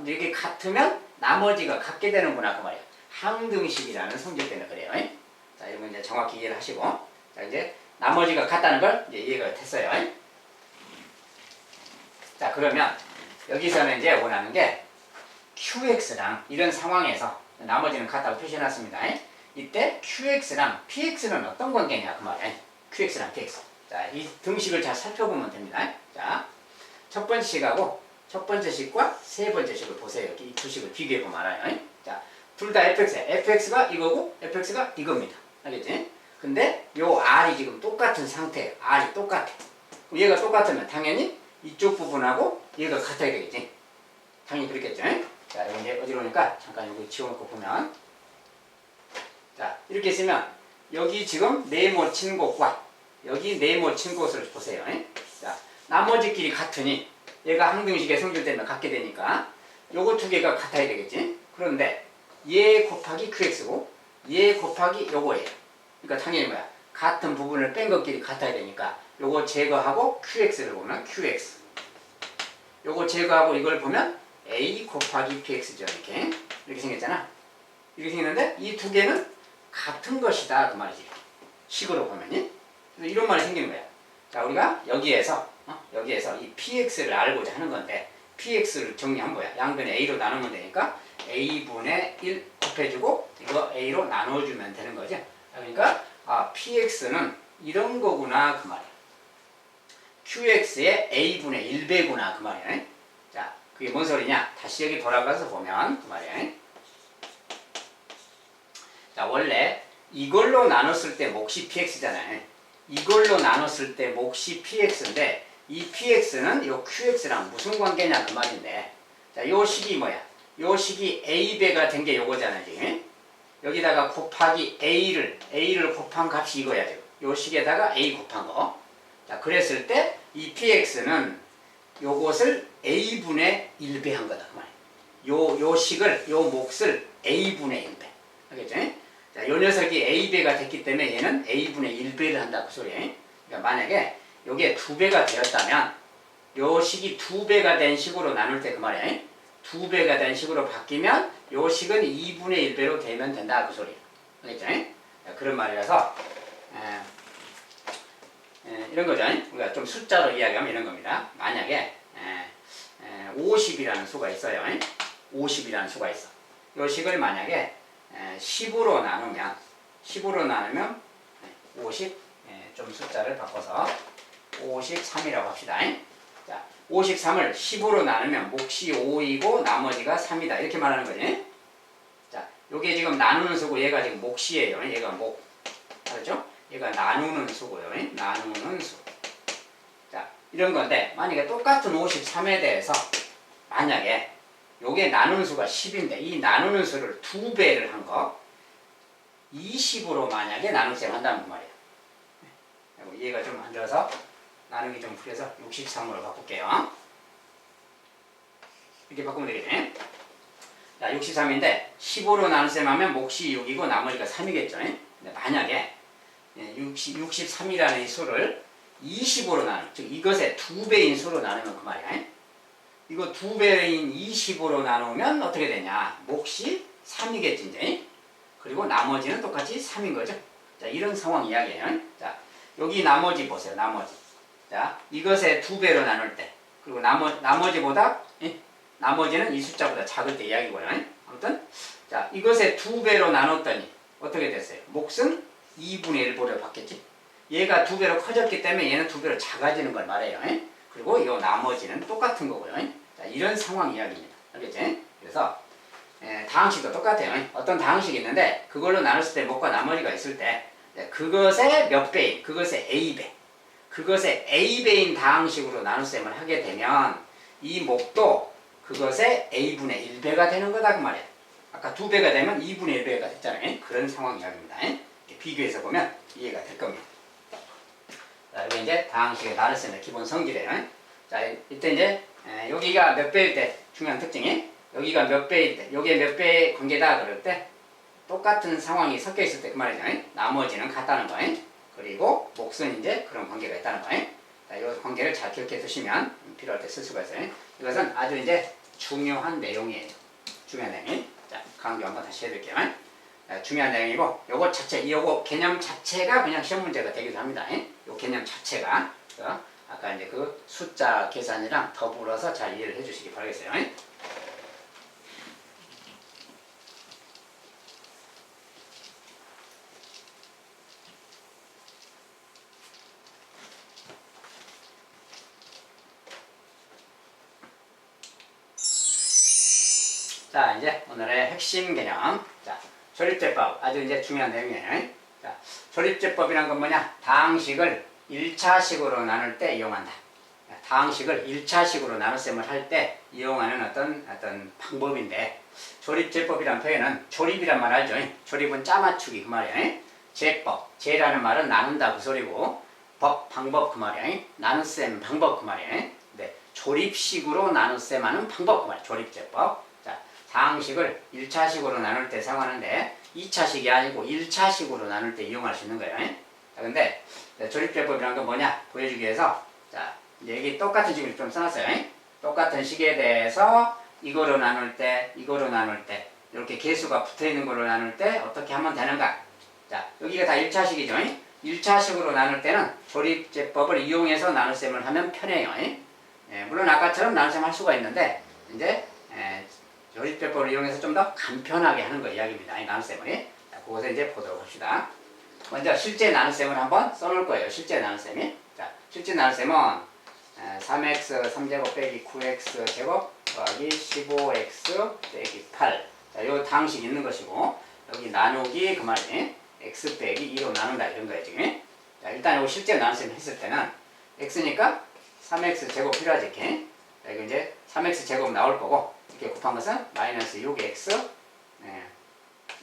이렇게 같으면 나머지가 같게 되는구나 그 말이에요. 항등식이라는 성질 때문에 그래요. 자, 이런 거 이제 정확히 이해를 하시고 자, 이제 나머지가 같다는 걸 이제 이해가 됐어요. 자, 그러면 여기서는 이제 원하는 게 QX랑 이런 상황에서 나머지는 같다고 표시해놨습니다. 이때 QX랑 PX는 어떤 관계냐 그 말이에요. QX랑 PX. 자, 이 등식을 잘 살펴보면 됩니다. 자, 첫 번째 식과 세 번째 식을 보세요. 이 두 식을 비교해보면 알아요. 자, 둘 다 fx야. fx가 이거고 fx가 이겁니다. 알겠지? 근데 요 r이 지금 똑같은 상태예요. r이 똑같아. 그럼 얘가 똑같으면 당연히 이쪽 부분하고 얘가 같아야 되겠지. 당연히 그렇겠죠. 자, 이거 이제 어지러우니까 잠깐 여기 지워놓고 보면 자, 이렇게 있으면 여기 지금 네모 친 곳과 여기 네모 친 곳을 보세요. 자, 나머지끼리 같으니 얘가 항등식의 성질 때문에 같게 되니까 요거 두 개가 같아야 되겠지. 그런데 얘 곱하기 QX고 얘 곱하기 요거예요. 그러니까 당연히 뭐야? 같은 부분을 뺀 것끼리 같아야 되니까 요거 제거하고 QX를 보면 QX 요거 제거하고 이걸 보면 A 곱하기 PX죠. 이렇게 생겼잖아. 이렇게 생겼는데 이 두 개는 같은 것이다 그 말이지. 식으로 보면 이런 말이 생기는 거야. 자, 우리가 여기에서 이 PX를 알고자 하는 건데 PX를 정리하면 뭐야? 양변에 A로 나누면 되니까 A분의 1 곱해주고 이거 A로 나눠주면 되는 거죠. 그러니까 PX는 이런 거구나 그 말이야. QX의 A분의 1배구나 그 말이야. 자, 그게 뭔 소리냐? 다시 여기 돌아가서 보면 그 말이야. 자, 원래 이걸로 나눴을 때 몫이 PX잖아요. 이걸로 나눴을 때 몫이 PX인데 이 PX는 요 QX랑 무슨 관계냐 그 말인데 자, 요 식이 뭐야? 요 식이 A배가 된 게 요거잖아요. 지금. 여기다가 곱하기 A를 곱한 값이 이거야. 지금. 요 식에다가 A 곱한 거. 자, 그랬을 때 이 PX는 요것을 A분의 1배 한 거다. 그 말이야. 요 식을, 요 몫을 A분의 1배. 알겠죠? 자, 요 녀석이 A배가 됐기 때문에 얘는 A분의 1배를 한다고 소리예요. 그러니까 만약에 요게 2배가 되었다면 요 식이 2배가 된 식으로 나눌 때 그 말이에요. 2배가 된 식으로 바뀌면 요 식은 2분의 1배로 되면 된다 그 소리예요. 알겠죠? 그런 말이라서 이런 거죠. 우리가 좀 숫자로 이야기하면 이런 겁니다. 만약에 50이라는 수가 있어요. 50이라는 수가 있어. 요 식을 만약에 10으로 나누면 50, 좀 숫자를 바꿔서 53이라고 합시다. 자, 53을 10으로 나누면 몫이 5이고 나머지가 3이다. 이렇게 말하는 거지. 자, 요게 지금 나누는 수고 얘가 지금 몫이에요. 얘가 몫. 알았죠? 얘가 나누는 수고요. 나누는 수. 자, 이런 건데 만약에 똑같은 53에 대해서 만약에 요게 나누는 수가 10인데 이 나누는 수를 2배를 한 거 20으로 만약에 나눗셈 한다는 그 말이에요. 이해가 좀 안 들어서 나누기 좀 풀려서 63으로 바꿀게요. 이렇게 바꾸면 되겠네. 자, 63인데 10으로 나눗셈 하면 몫이 6이고 나머지가 3이겠죠. 근데 만약에 63이라는 이 수를 20으로 나누, 즉 이것의 2배인 수로 나누면 그 말이야. 이거 2배인 20으로 나누면 어떻게 되냐? 몫이 3이겠지 이제. 그리고 나머지는 똑같이 3인 거죠. 자, 이런 상황 이야기예요. 자, 여기 나머지 보세요. 나머지. 자, 이것의 2배로 나눌 때. 그리고 나머지보다, 나머지는 이 숫자보다 작을 때 이야기고요. 아무튼, 자, 이것의 2배로 나눴더니, 어떻게 됐어요? 몫은 2분의 1보를 받겠지? 얘가 2배로 커졌기 때문에 얘는 2배로 작아지는 걸 말해요. 그리고 이 나머지는 똑같은 거고요. 자, 이런 상황 이야기입니다. 알겠지? 그래서, 다항식도 똑같아요. 어떤 다항식이 있는데, 그걸로 나눴을 때 몫과 나머지가 있을 때, 그것의 몇 배인, 그것의 A배, 그것의 A배인 다항식으로 나눗셈을 하게 되면 이 몫도 그것의 A분의 1배가 되는 거다 그 말이야. 아까 2배가 되면 2분의 1배가 됐잖아요. 그런 상황 이야기입니다. 비교해서 보면 이해가 될 겁니다. 자, 여기 이제 다항식의 나눗셈의 기본 성질이에요. 자, 이때 이제 여기가 몇 배일 때 중요한 특징이 여기가 몇 배일 때, 여기에 몇 배의 관계다 그럴 때 똑같은 상황이 섞여 있을 때 그 말이죠. 나머지는 같다는 거. 그리고 몫은 이제 그런 관계가 있다는 거. 자, 이 관계를 잘 기억해 두시면 필요할 때 쓸 수가 있어요. 이것은 아주 이제 중요한 내용이에요. 중요한 내용이. 자, 강조 한번 다시 해드릴게요. 자, 중요한 내용이고, 요거 자체, 요거 개념 자체가 그냥 시험 문제가 되기도 합니다. 요 개념 자체가. 아까 이제 그 숫자 계산이랑 더불어서 잘 이해를 해주시기 바라겠어요. 자, 이제 오늘의 핵심 개념. 자, 조립제법. 아주 이제 중요한 내용이에요. 자, 조립제법이란 건 뭐냐? 다항식을 1차식으로 나눌 때 이용한다. 다항식을 1차식으로 나눗셈을 할 때 이용하는 어떤 방법인데, 조립제법이란 표현은 조립이란 말 알죠? 조립은 짜맞추기 그 말이에요. 제법. 제라는 말은 나눈다 그 소리고, 법, 방법 그 말이에요. 나눗셈 방법 그 말이에요. 네, 조립식으로 나눗셈 하는 방법 그 말이에요. 조립제법. 다항식을 1차식으로 나눌 때 사용하는데 2차식이 아니고 1차식으로 나눌 때 이용할 수 있는 거예요. 자, 근데 조립제법이라는 건 뭐냐 보여주기 위해서 자, 여기 똑같은 식을 좀 써놨어요. 똑같은 식에 대해서 이거로 나눌 때, 이거로 나눌 때 이렇게 개수가 붙어있는 거로 나눌 때 어떻게 하면 되는가. 자, 여기가 다 1차식이죠. 1차식으로 나눌 때는 조립제법을 이용해서 나눗셈을 하면 편해요. 물론 아까처럼 나눗셈 할 수가 있는데 이제 조립제법을 이용해서 좀 더 간편하게 하는 거 이야기입니다. 이 나눗셈을. 자, 그것을 이제 보도록 합시다. 먼저 실제 나눗셈을 한번 써놓을 거예요. 실제 나눗셈이. 자, 실제 나눗셈은 3x 3제곱 빼기 9x 제곱 더하기 15x 빼기 8. 자, 요 다항식 있는 것이고 여기 나누기 그 말이 x 빼기 2로 나눈다 이런 거예요 지금. 자, 일단 요 실제 나눗셈 했을 때는 x니까 3x 제곱 필요하지 이렇게. 자, 이거 이제 3x 제곱 나올 거고 이렇게 곱한 것은 마이너스 6x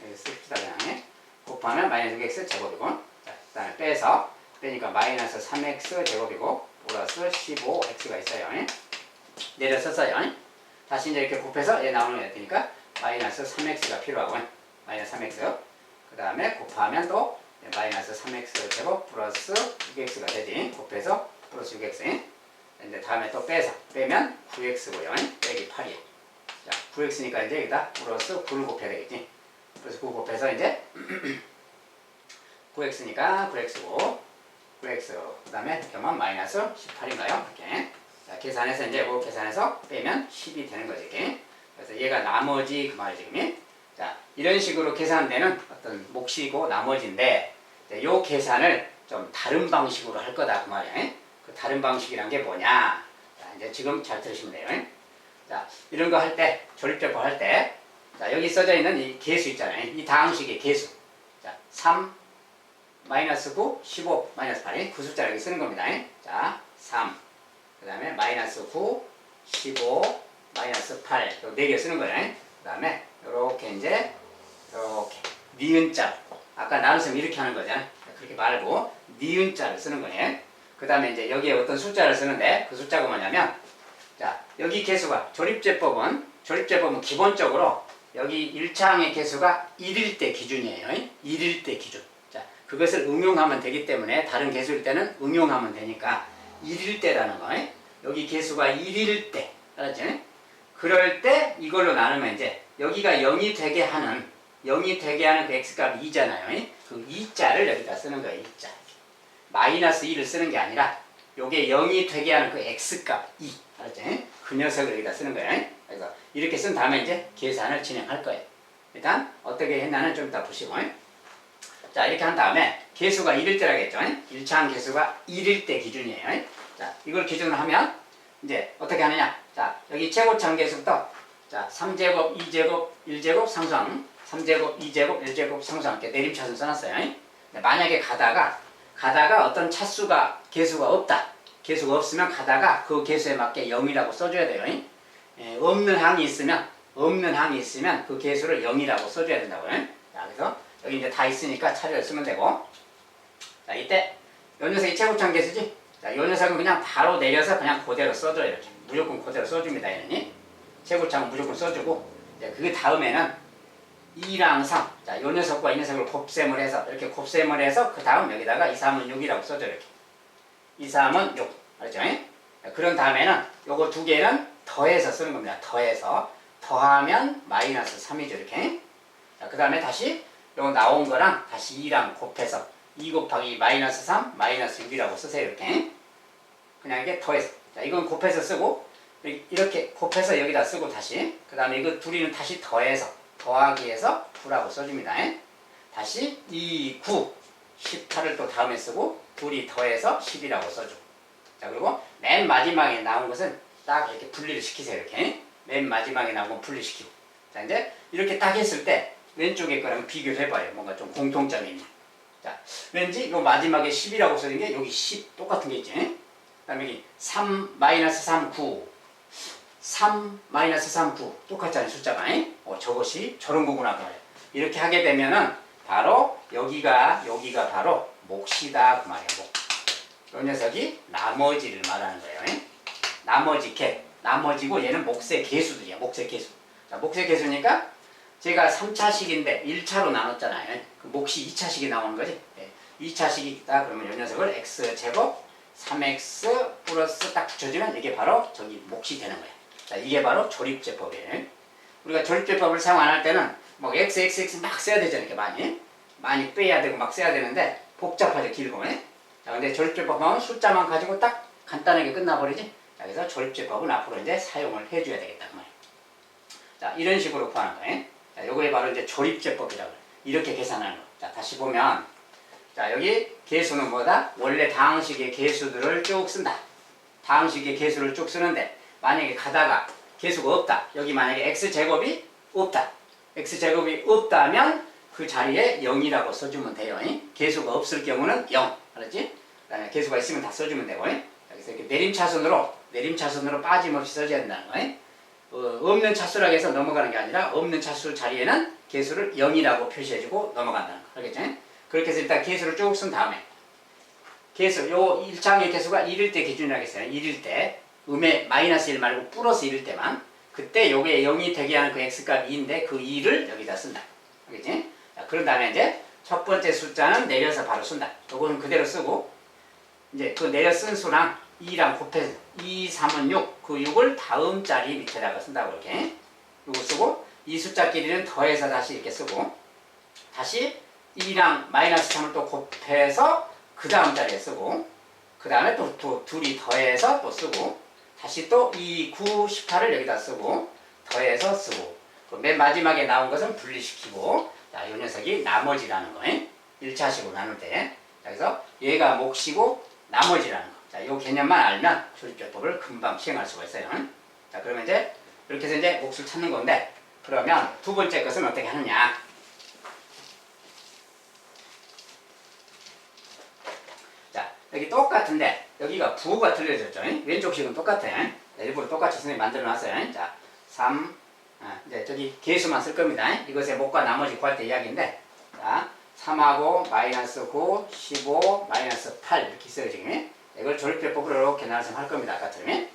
여기 씁시다 그냥 곱하면 마이너스 6x 제곱이고 자, 그 다음에 빼니까 마이너스 3x 제곱이고 플러스 15x가 있어요. 내려 썼어요. 다시 이제 이렇게 곱해서 얘 나오는 게 되니까 마이너스 3x가 필요하고 마이너스 3x 그 다음에 곱하면 또 마이너스 3x 제곱 플러스 6x가 되지. 곱해서 플러스 6x 이제 다음에 또 빼면 9x고요. 빼기 8이에요. 자, 9x니까 이제 여기다 플러스 9를 곱해야 되겠지. 그래서 9 곱해서 이제 9x니까 9x고 9x 그 다음에 이렇게 하면 마이너스 18인가요? 이렇게. 자, 계산해서 이제 이거 계산해서 빼면 10이 되는 거지. 이렇게. 그래서 얘가 나머지 그 말이지. 지금. 자, 이런 식으로 계산되는 어떤 몫이고 나머지인데 요 계산을 좀 다른 방식으로 할 거다 그 말이야. 그 다른 방식이란 게 뭐냐? 자, 이제 지금 잘 들으시면 돼요. 자, 이런 거 할 때, 조립제법 할 때, 자, 여기 써져 있는 이 계수 있잖아요. 이 다항식의 계수. 자, 3, 마이너스 9, 15, 마이너스 8이 그 숫자를 여기 쓰는 겁니다. 자, 3, 그 다음에 마이너스 9, 15, 마이너스 8. 요 4개 쓰는 거예요. 그 다음에, 요렇게 이제, 요렇게, 니은자. 아까 나눗셈 이렇게 하는 거잖아요. 그렇게 말고, 니은자를 쓰는 거예요. 그 다음에 이제 여기에 어떤 숫자를 쓰는데, 그 숫자가 뭐냐면, 자, 여기 개수가 조립제법은 기본적으로 여기 1차항의 개수가 1일 때 기준이에요. 1일 때 기준. 자, 그것을 응용하면 되기 때문에 다른 개수일 때는 응용하면 되니까 1일 때라는 거. 여기 개수가 1일 때. 알았죠? 그럴 때 이걸로 나누면 이제 여기가 0이 되게 하는 그 x값이 2잖아요. 그 2자를 여기다 쓰는 거예요. 2자. 마이너스 2를 쓰는 게 아니라 요게 0이 되게 하는 그 x값 2. 알았지? 그 녀석을 여기다 쓰는 거예요. 그래서 이렇게 쓴 다음에 이제 계산을 진행할 거예요. 일단 어떻게 했나는 좀 이따 보시고. 자, 이렇게 한 다음에 개수가 1일 때라겠죠. 1차항 개수가 1일 때 기준이에요. 자, 이걸 기준으로 하면 이제 어떻게 하느냐. 자, 여기 최고차항 개수부터 자, 3제곱, 2제곱, 1제곱 상수항, 3제곱, 2제곱, 1제곱 상수항 이렇게 내림차순 써놨어요. 만약에 가다가 어떤 차수가 개수가 없다. 개수가 없으면 가다가 그 개수에 맞게 0이라고 써줘야 돼요. 없는 항이 있으면 그 개수를 0이라고 써줘야 된다고요. 자, 그래서 여기 이제 다 있으니까 차례를 쓰면 되고. 자, 이때 요 녀석이 최고차항 개수지. 자, 요 녀석은 그냥 바로 내려서 그냥 그대로 써줘요. 이렇게 무조건 그대로 써줍니다. 얘는 최고차항은 무조건 써주고. 이제 그 다음에는 2랑 3. 자, 요 녀석과 이 녀석을 곱셈을 해서 이렇게 곱셈을 해서 그 다음 여기다가 2, 3은 6이라고 써줘요. 이렇게 2, 3은 6. 알았죠? 그런 다음에는 요거 두 개는 더해서 쓰는 겁니다. 더하면 마이너스 3이죠. 이렇게. 자, 그 다음에 다시 요거 나온 거랑 다시 2랑 곱해서 2 곱하기 마이너스 3 마이너스 6이라고 쓰세요. 이렇게. 그냥 이게 더해서. 자, 이건 곱해서 쓰고 이렇게 곱해서 여기다 쓰고 다시. 그 다음에 이거 둘이는 다시 더해서 더하기 해서 9라고 써줍니다. 다시 2, 9, 18을 또 다음에 쓰고 둘이 더해서 10이라고 써줘. 자, 그리고 맨 마지막에 나온 것은 딱 이렇게 분리를 시키세요. 이렇게. 맨 마지막에 나온 건 분리시키고. 자, 이제 이렇게 딱 했을 때 왼쪽에 거랑 비교를 해봐요. 뭔가 좀 공통점이 있냐. 자, 왠지 요 마지막에 10이라고 써진 게 여기 10 똑같은 게 있지. 그 다음에 여기 3, 마이너스 3, 9. 3, 마이너스 3, 9. 똑같잖아요. 숫자가. 저것이 저런 거구나. 이렇게 하게 되면은 바로 여기가 바로 몫이다. 그 말이에요. 몫. 요 녀석이 나머지를 말하는 거예요. 나머지 개. 나머지고 얘는 몫의 개수들이야. 몫의 개수. 자, 몫의 개수니까 제가 3차식인데 1차로 나눴잖아요. 그 몫이 2차식이 나오는 거지. 2차식이다. 그러면 요 녀석을 x제곱 3x 플러스 딱 붙여주면 이게 바로 저기 몫이 되는 거예요. 자, 이게 바로 조립제법이에요. 우리가 조립제법을 사용 안 할 때는 뭐 x 막 써야 되잖아요. 이렇게 많이 빼야 되고 막 써야 되는데 복잡하죠. 길고. 자, 근데 조립제법은 숫자만 가지고 딱 간단하게 끝나버리지. 자, 그래서 조립제법은 앞으로 이제 사용을 해줘야 되겠다. 그 말이에요. 자, 이런 식으로 구하는 거예요. 자, 요거에 바로 이제 조립제법이라고 해요. 이렇게 계산하는 거. 자, 다시 보면, 자, 여기 개수는 뭐다? 원래 다항식의 개수들을 쭉 쓴다. 다항식의 개수를 쭉 쓰는데, 만약에 가다가 개수가 없다. 여기 만약에 x제곱이 없다. x제곱이 없다면 그 자리에 0이라고 써주면 돼요. 개수가 없을 경우는 0. 알았지? 그다음에 개수가 있으면 다 써주면 되고. 그래서 이렇게 내림차순으로 빠짐없이 써줘야 된다는 거예요. 없는 차수라고 해서 넘어가는 게 아니라 없는 차수 자리에는 개수를 0이라고 표시해주고 넘어간다는 거. 알겠죠? 그렇게 해서 일단 개수를 쭉 쓴 다음에 개수, 요 1차항의 개수가 1일 때 기준이라고 했어요. 1일 때 음의 마이너스 1 말고 플러스 1일 때만 그때 요게 0이 되게 하는 그 x값 2인데 그 2를 여기다 쓴다. 알겠지? 자, 그런 다음에 이제 첫 번째 숫자는 내려서 바로 쓴다. 요거는 그대로 쓰고 이제 그 내려 쓴 수랑 2랑 곱해서 2, 3은 6. 그 6을 다음 자리 밑에다가 쓴다고 이렇게. 요거 쓰고 이 숫자끼리는 더해서 다시 이렇게 쓰고 다시 2랑 마이너스 3을 또 곱해서 그 다음 자리에 쓰고 그 다음에 또 둘이 더해서 또 쓰고 다시 또 2, 9, 18을 여기다 쓰고 더해서 쓰고 맨 마지막에 나온 것은 분리시키고 자, 이 녀석이 나머지라는 거예요. 1차식으로 나눌 때. 자, 그래서 얘가 몫이고 나머지라는 거. 자, 이 개념만 알면 조립제법을 금방 시행할 수가 있어요. 자, 그러면 이제 이렇게 해서 이제 몫을 찾는 건데 그러면 두 번째 것은 어떻게 하느냐. 자, 여기 똑같은데 여기가 부호가 틀려졌죠. 왼쪽 식은 똑같아요. 일부러 똑같이 선생님이 만들어 놨어요. 자, 3, 이제 저기 개수만 쓸 겁니다. 이것의 몫과 나머지 구할 때 이야기인데 자, 3하고 마이너스 9, 15, 마이너스 8 이렇게 있어요. 지금 이걸 조립제법으로 이렇게 나눠서 할 겁니다. 아까처럼.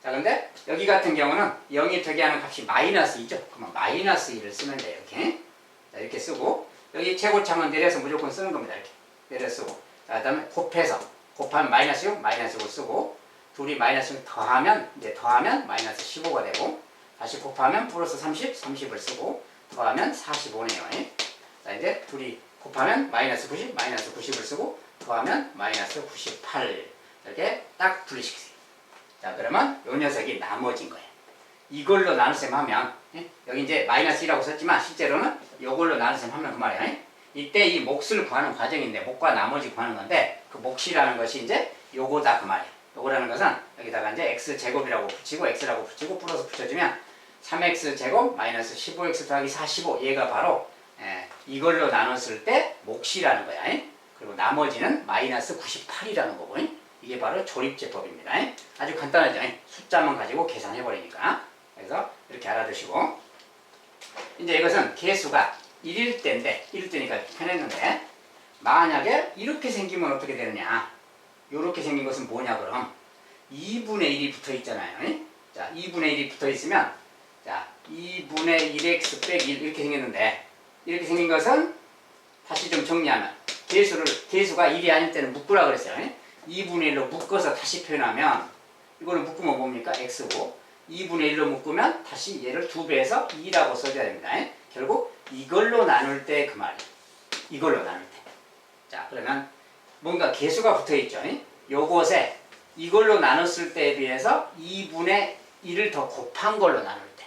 자, 근데 여기 같은 경우는 0이 되게 하는 값이 마이너스 2죠. 그러면 마이너스 2를 쓰면 돼요. 이렇게. 자, 이렇게 쓰고 여기 최고차만 내려서 무조건 쓰는 겁니다. 이렇게 내려 쓰고 자, 그다음에 곱해서 곱하면 마이너스 6, 마이너스 5 쓰고 둘이 마이너스 6 더하면 마이너스 15가 되고 다시 곱하면 플러스 30, 30을 쓰고 더하면 45네요. 자, 이제 둘이 곱하면 마이너스 90, 마이너스 90을 쓰고 더하면 마이너스 98 이렇게 딱 분리시키세요. 자, 그러면 요 녀석이 나머지인 거예요. 이걸로 나눗셈 하면, 예? 여기 이제 마이너스 1이라고 썼지만 실제로는 이걸로 나눗셈 하면 그 말이야. 예? 이때 이 몫을 구하는 과정인데 몫과 나머지 구하는 건데 그 몫이라는 것이 이제 요거다 그 말이야. 요거라는 것은 여기다가 이제 x제곱이라고 붙이고 x라고 붙이고 플러스 붙여주면 3x제곱 마이너스 15x 더하기 45 얘가 바로 이걸로 나눴을 때 몫이라는 거야. 예? 그리고 나머지는 마이너스 98이라는 거고 이게 바로 조립제법입니다. 예? 아주 간단하죠. 예? 숫자만 가지고 계산해버리니까. 그래서 이렇게 알아두시고 이제 이것은 개수가 1일 때인데 1일 때니까 편했는데 만약에 이렇게 생기면 어떻게 되느냐. 이렇게 생긴 것은 뭐냐 그럼 2분의 1이 붙어 있잖아요. 예? 자, 2분의 1이 붙어 있으면 자, 2분의 1x 빼기 1 이렇게 생겼는데 이렇게 생긴 것은 다시 좀 정리하면 개수가 1이 아닐 때는 묶으라 그랬어요. 예? 2분의 1로 묶어서 다시 표현하면 이거를 묶으면 뭡니까? x고 2분의 1로 묶으면 다시 얘를 2배해서 2라고 써줘야 됩니다. 예? 결국 이걸로 나눌 때 그 말이에요. 이걸로 나눌 때. 자, 그러면 뭔가 개수가 붙어있죠. 예? 요것에 이걸로 나눴을 때에 비해서 2분의 1을 더 곱한 걸로 나눌 때.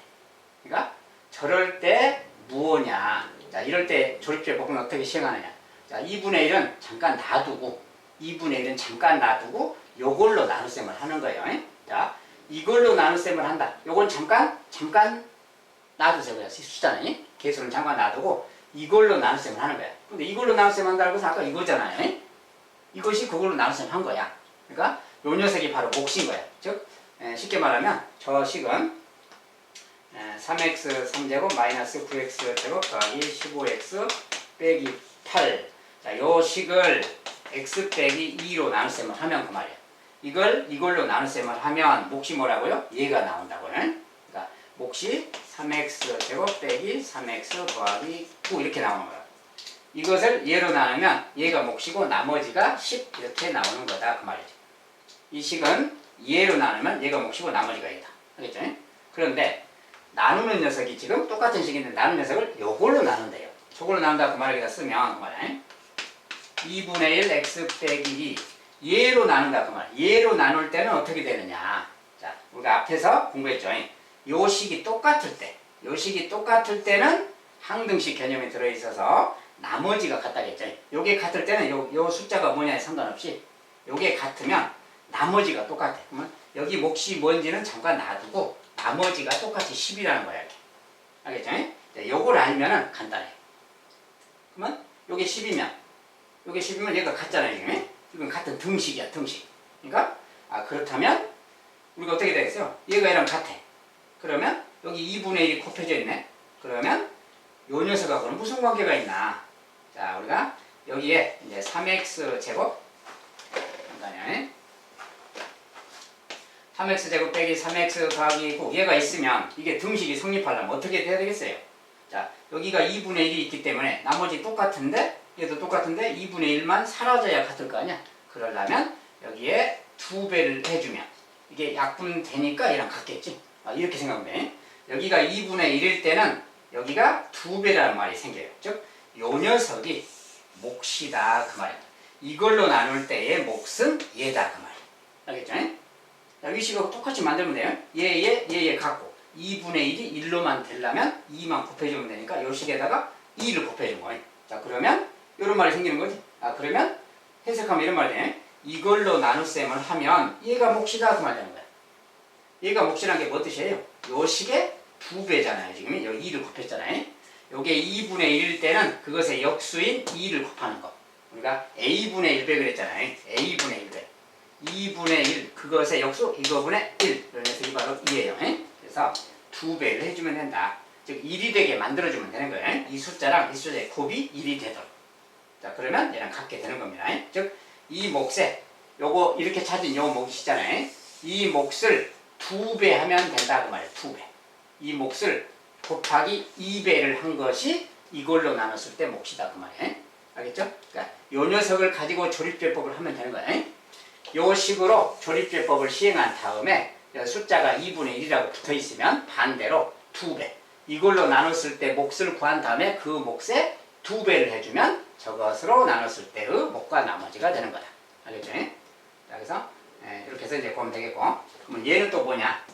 그러니까 저럴 때 무엇냐. 자, 이럴 때 조립제법은 어떻게 시행하느냐. 자, 2분의 1은 잠깐 놔두고 2분의 1은 잠깐 놔두고 요걸로 나눗셈을 하는 거예요. 예? 자, 이걸로 나눗셈을 한다. 요건 잠깐 놔두세요. 그냥 숫자는 예? 개수는 잠깐 놔두고 이걸로 나눗셈을 하는 거야. 근데 이걸로 나눗셈 한다는 것은 아까 이거잖아요. 예? 이것이 그걸로 나눗셈 한 거야. 그러니까 요 녀석이 바로 몫인 거야. 즉 쉽게 말하면 저 식은 3x 3제곱 마이너스 9x 제곱 더하기 15x 빼기 8. 자, 요 식을 x 빼기 2로 나눗셈을 하면 그 말이야. 이걸로 나눗셈을 하면 몫이 뭐라고요? 얘가 나온다고요. 그러니까 몫이 3x 제곱 빼기 3x 더하기 9 이렇게 나오는 거야. 이것을 얘로 나누면 얘가 몫이고 나머지가 10 이렇게 나오는 거다 그 말이죠. 이 식은 얘로 나누면 얘가 몫이고 나머지가 얘다. 알겠죠? 그런데 나누는 녀석이 지금 똑같은 식인데 나누는 녀석을 요걸로 나눈대요. 저걸로 나눈다 그 말을 쓰면 그 말이야. 2분의 1 x 빼기 2 얘로 나눈다 그 말. 얘로 나눌 때는 어떻게 되느냐. 자, 우리가 앞에서 공부했죠. 요 식이 똑같을 때는 항등식 개념이 들어있어서 나머지가 같다겠죠. 요게 같을 때는 요 숫자가 뭐냐에 상관없이 요게 같으면 나머지가 똑같아. 그러면 여기 몫이 뭔지는 잠깐 놔두고 나머지가 똑같이 10이라는 거야. 이렇게. 알겠죠? 자, 요걸 알면은 간단해. 그러면 요게 10이면 얘가 같잖아요. 지금. 이건 같은 등식이야. 등식. 그러니까 그렇다면 우리가 어떻게 되겠어요? 얘가 얘랑 같아. 그러면 여기 2분의 1이 곱해져 있네. 그러면 요 녀석하고는 무슨 관계가 있나? 자, 우리가 여기에 이제 3x 제곱 잠깐요. 3x 제곱 빼기 3x 더하기 9 얘가 있으면 이게 등식이 성립하려면 어떻게 돼야 되겠어요? 자, 여기가 2분의 1이 있기 때문에 나머지 똑같은데 얘도 똑같은데 2분의 1만 사라져야 같을 거 아니야? 그러려면 여기에 2배를 해주면 이게 약분되니까 얘랑 같겠지? 이렇게 생각하면 돼. 여기가 2분의 1일 때는 여기가 2배라는 말이 생겨요. 즉, 요 녀석이 몫이다 그 말이야. 이걸로 나눌 때의 몫은 얘다 그 말이야. 알겠죠? 자, 이 식하고 똑같이 만들면 돼요. 얘 갖고 2분의 1이 1로만 되려면 2만 곱해주면 되니까 요 식에다가 2를 곱해준 거예요. 자, 그러면 이런 말이 생기는 거지. 그러면 해석하면 이런 말이 돼. 이걸로 나눗셈을 하면 얘가 몫이다 그 말 되는 거야. 얘가 몫이라는 게 뭐 뜻이에요? 요 식의 2배잖아요. 지금 여기 2를 곱했잖아요. 요게 2분의 1일 때는 그것의 역수인 2를 곱하는 거. 우리가 a분의 1배 그랬잖아요. a분의 1배. 2분의 1 그것의 역수 이거분의 1 이런 녀석이 바로 2예요. 그래서 2배를 해주면 된다. 즉 1이 되게 만들어주면 되는 거예요. 이 숫자랑 이 숫자의 곱이 1이 되도록. 자, 그러면 얘랑 같게 되는 겁니다. 즉 이 몫에 요거 이렇게 찾은 요 몫이잖아요. 이 몫을 2배 하면 된다 그 말이에요. 2배. 이 몫을 곱하기 2배를 한 것이 이걸로 나눴을 때 몫이다 그 말이에요. 알겠죠? 그러니까 요 녀석을 가지고 조립제법을 하면 되는 거예요. 요 식으로 조립제법을 시행한 다음에 숫자가 2분의 1이라고 붙어 있으면 반대로 2배. 이걸로 나눴을 때 몫을 구한 다음에 그 몫에 2배를 해주면 저것으로 나눴을 때의 목과 나머지가 되는 거다. 알겠죠? 자, 그래서 이렇게 해서 이제 보면 되겠고, 그러면 얘는 또 뭐냐?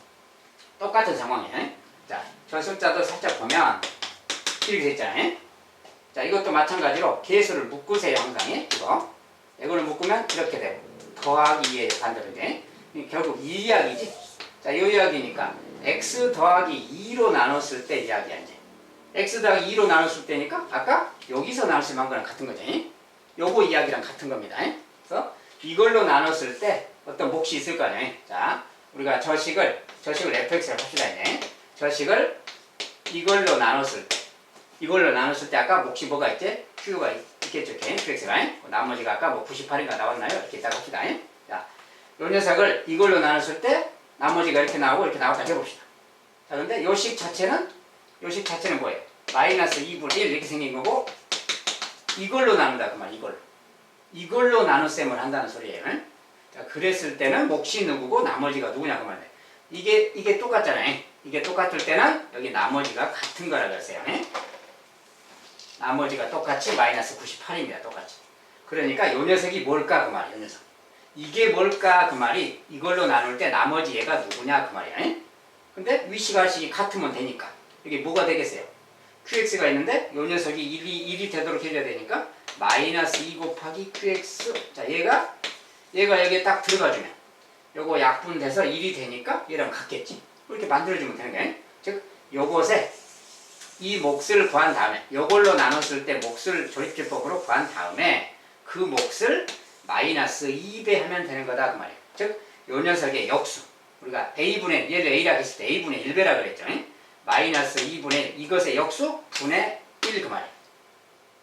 똑같은 상황이에요. 자, 저 숫자도 살짝 보면 이렇게 됐잖아요. 자, 이것도 마찬가지로 개수를 묶으세요. 항상 이거 이거를 묶으면 이렇게 되고, 더하기 2의 반대로 돼. 결국 이 이야기지. 자, 이 이야기니까 x 더하기 2로 나눴을 때 이야기야. 이제 x 더하기 2로 나눴을 때니까 아까 여기서 나눌 수 있는 거랑 같은 거지. 요거 이야기랑 같은 겁니다. 그래서 이걸로 나눴을 때 어떤 몫이 있을 거 아니에요. 자, 우리가 저식을 fx라고 합시다. 이제 저식을 이걸로 나눴을 때 아까 몫이 뭐가 있지? q가 있겠죠. qx가. 나머지가 아까 뭐 98인가 나왔나요? 이렇게 있다고 합시다. 자, 요 녀석을 이걸로 나눴을 때 나머지가 이렇게 나오고 이렇게 나왔다 해봅시다. 자, 근데 요식 자체는 뭐예요? 마이너스 2분의 1 이렇게 생긴 거고, 이걸로 나눈다 그 말. 이걸로 나눗셈을 한다는 소리예요. 자, 그랬을 때는 몫이 누구고 나머지가 누구냐 그 말이에요. 이게 똑같잖아요. 이게 똑같을 때는 여기 나머지가 같은 거라 그랬어요. 나머지가 똑같이 마이너스 98입니다. 똑같이. 그러니까 요 녀석이 뭘까 그 말이에요. 요 녀석. 이게 뭘까 그 말이, 이걸로 나눌 때 나머지 얘가 누구냐 그 말이야. 근데 위치가 식이 같으면 되니까 이게 뭐가 되겠어요? qx가 있는데 요 녀석이 1이 되도록 해줘야 되니까 마이너스 2 곱하기 qx. 자, 얘가 여기에 딱 들어가주면 요거 약분돼서 1이 되니까 얘랑 같겠지. 이렇게 만들어주면 되는 거예요. 즉 요것에 이 몫을 구한 다음에, 요걸로 나눴을 때 몫을 조립제법으로 구한 다음에 그 몫을 마이너스 2배 하면 되는 거다 그 말이에요. 즉 요 녀석의 역수, 우리가 a분의, 얘를 a라고 했을 때 a분의 1배라 그랬죠. 마이너스 2분의 1, 이것의 역수 분의 1 그 말이에요.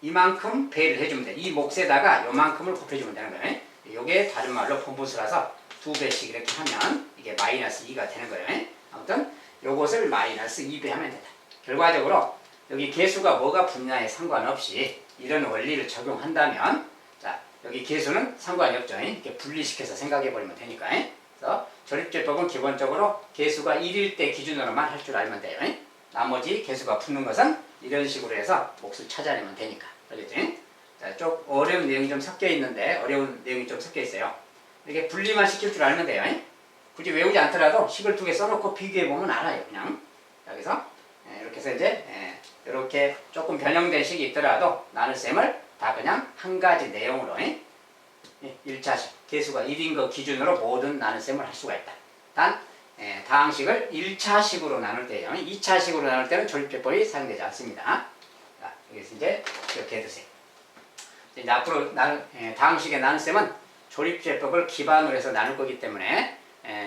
이만큼 배를 해주면 돼. 이 몫에다가 요만큼을 곱해주면 되는 거예요. 요게 다른 말로 분분수라서 2배씩 이렇게 하면 이게 마이너스 2가 되는 거예요. 아무튼 요것을 마이너스 2배 하면 된다. 결과적으로 여기 개수가 뭐가 붙냐에 상관없이 이런 원리를 적용한다면, 자, 여기 개수는 상관이 없죠. 이렇게 분리시켜서 생각해버리면 되니까. 그래서 조립제법은 기본적으로 개수가 1일 때 기준으로만 할 줄 알면 돼요. 나머지 개수가 붙는 것은 이런 식으로 해서 몫을 찾아내면 되니까. 알겠지? 자, 좀 어려운 내용이 좀 섞여 있는데, 어려운 내용이 좀 섞여 있어요. 이렇게 분리만 시킬 줄 알면 돼요. 굳이 외우지 않더라도 식을 두 개 써놓고 비교해보면 알아요. 그냥. 여기서 이렇게 해서 이제 이렇게 조금 변형된 식이 있더라도 나눗셈을 다 그냥 한 가지 내용으로 1차식, 개수가 1인 거 기준으로 모든 나눗셈을 할 수가 있다. 단 다항식을 1차식으로 나눌 때요. 2차식으로 나눌 때는 조립제법이 사용되지 않습니다. 자, 여기서 이제 이렇게 해두세요. 이제 앞으로 다항식의 나눗셈은 조립제법을 기반으로 해서 나눌 거기 때문에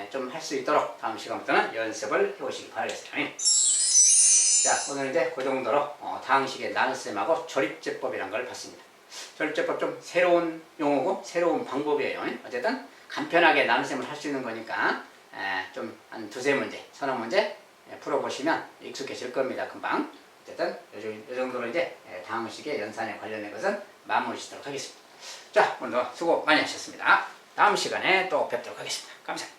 좀 할 수 있도록 다음 시간부터는 연습을 해오시기 바라겠습니다. 자, 오늘 이제 그 정도로 다항식의 나눗셈하고 조립제법이라는 걸 봤습니다. 조립제법 좀 새로운 용어고 새로운 방법이에요. 어쨌든 간편하게 나눗셈을 할 수 있는 거니까 좀 한 두세 문제, 서너 문제 풀어보시면 익숙해질 겁니다. 금방. 어쨌든 이 정도로 이제 다항식의 연산에 관련된 것은 마무리 짓도록 하겠습니다. 자, 오늘도 수고 많이 하셨습니다. 다음 시간에 또 뵙도록 하겠습니다. 감사합니다.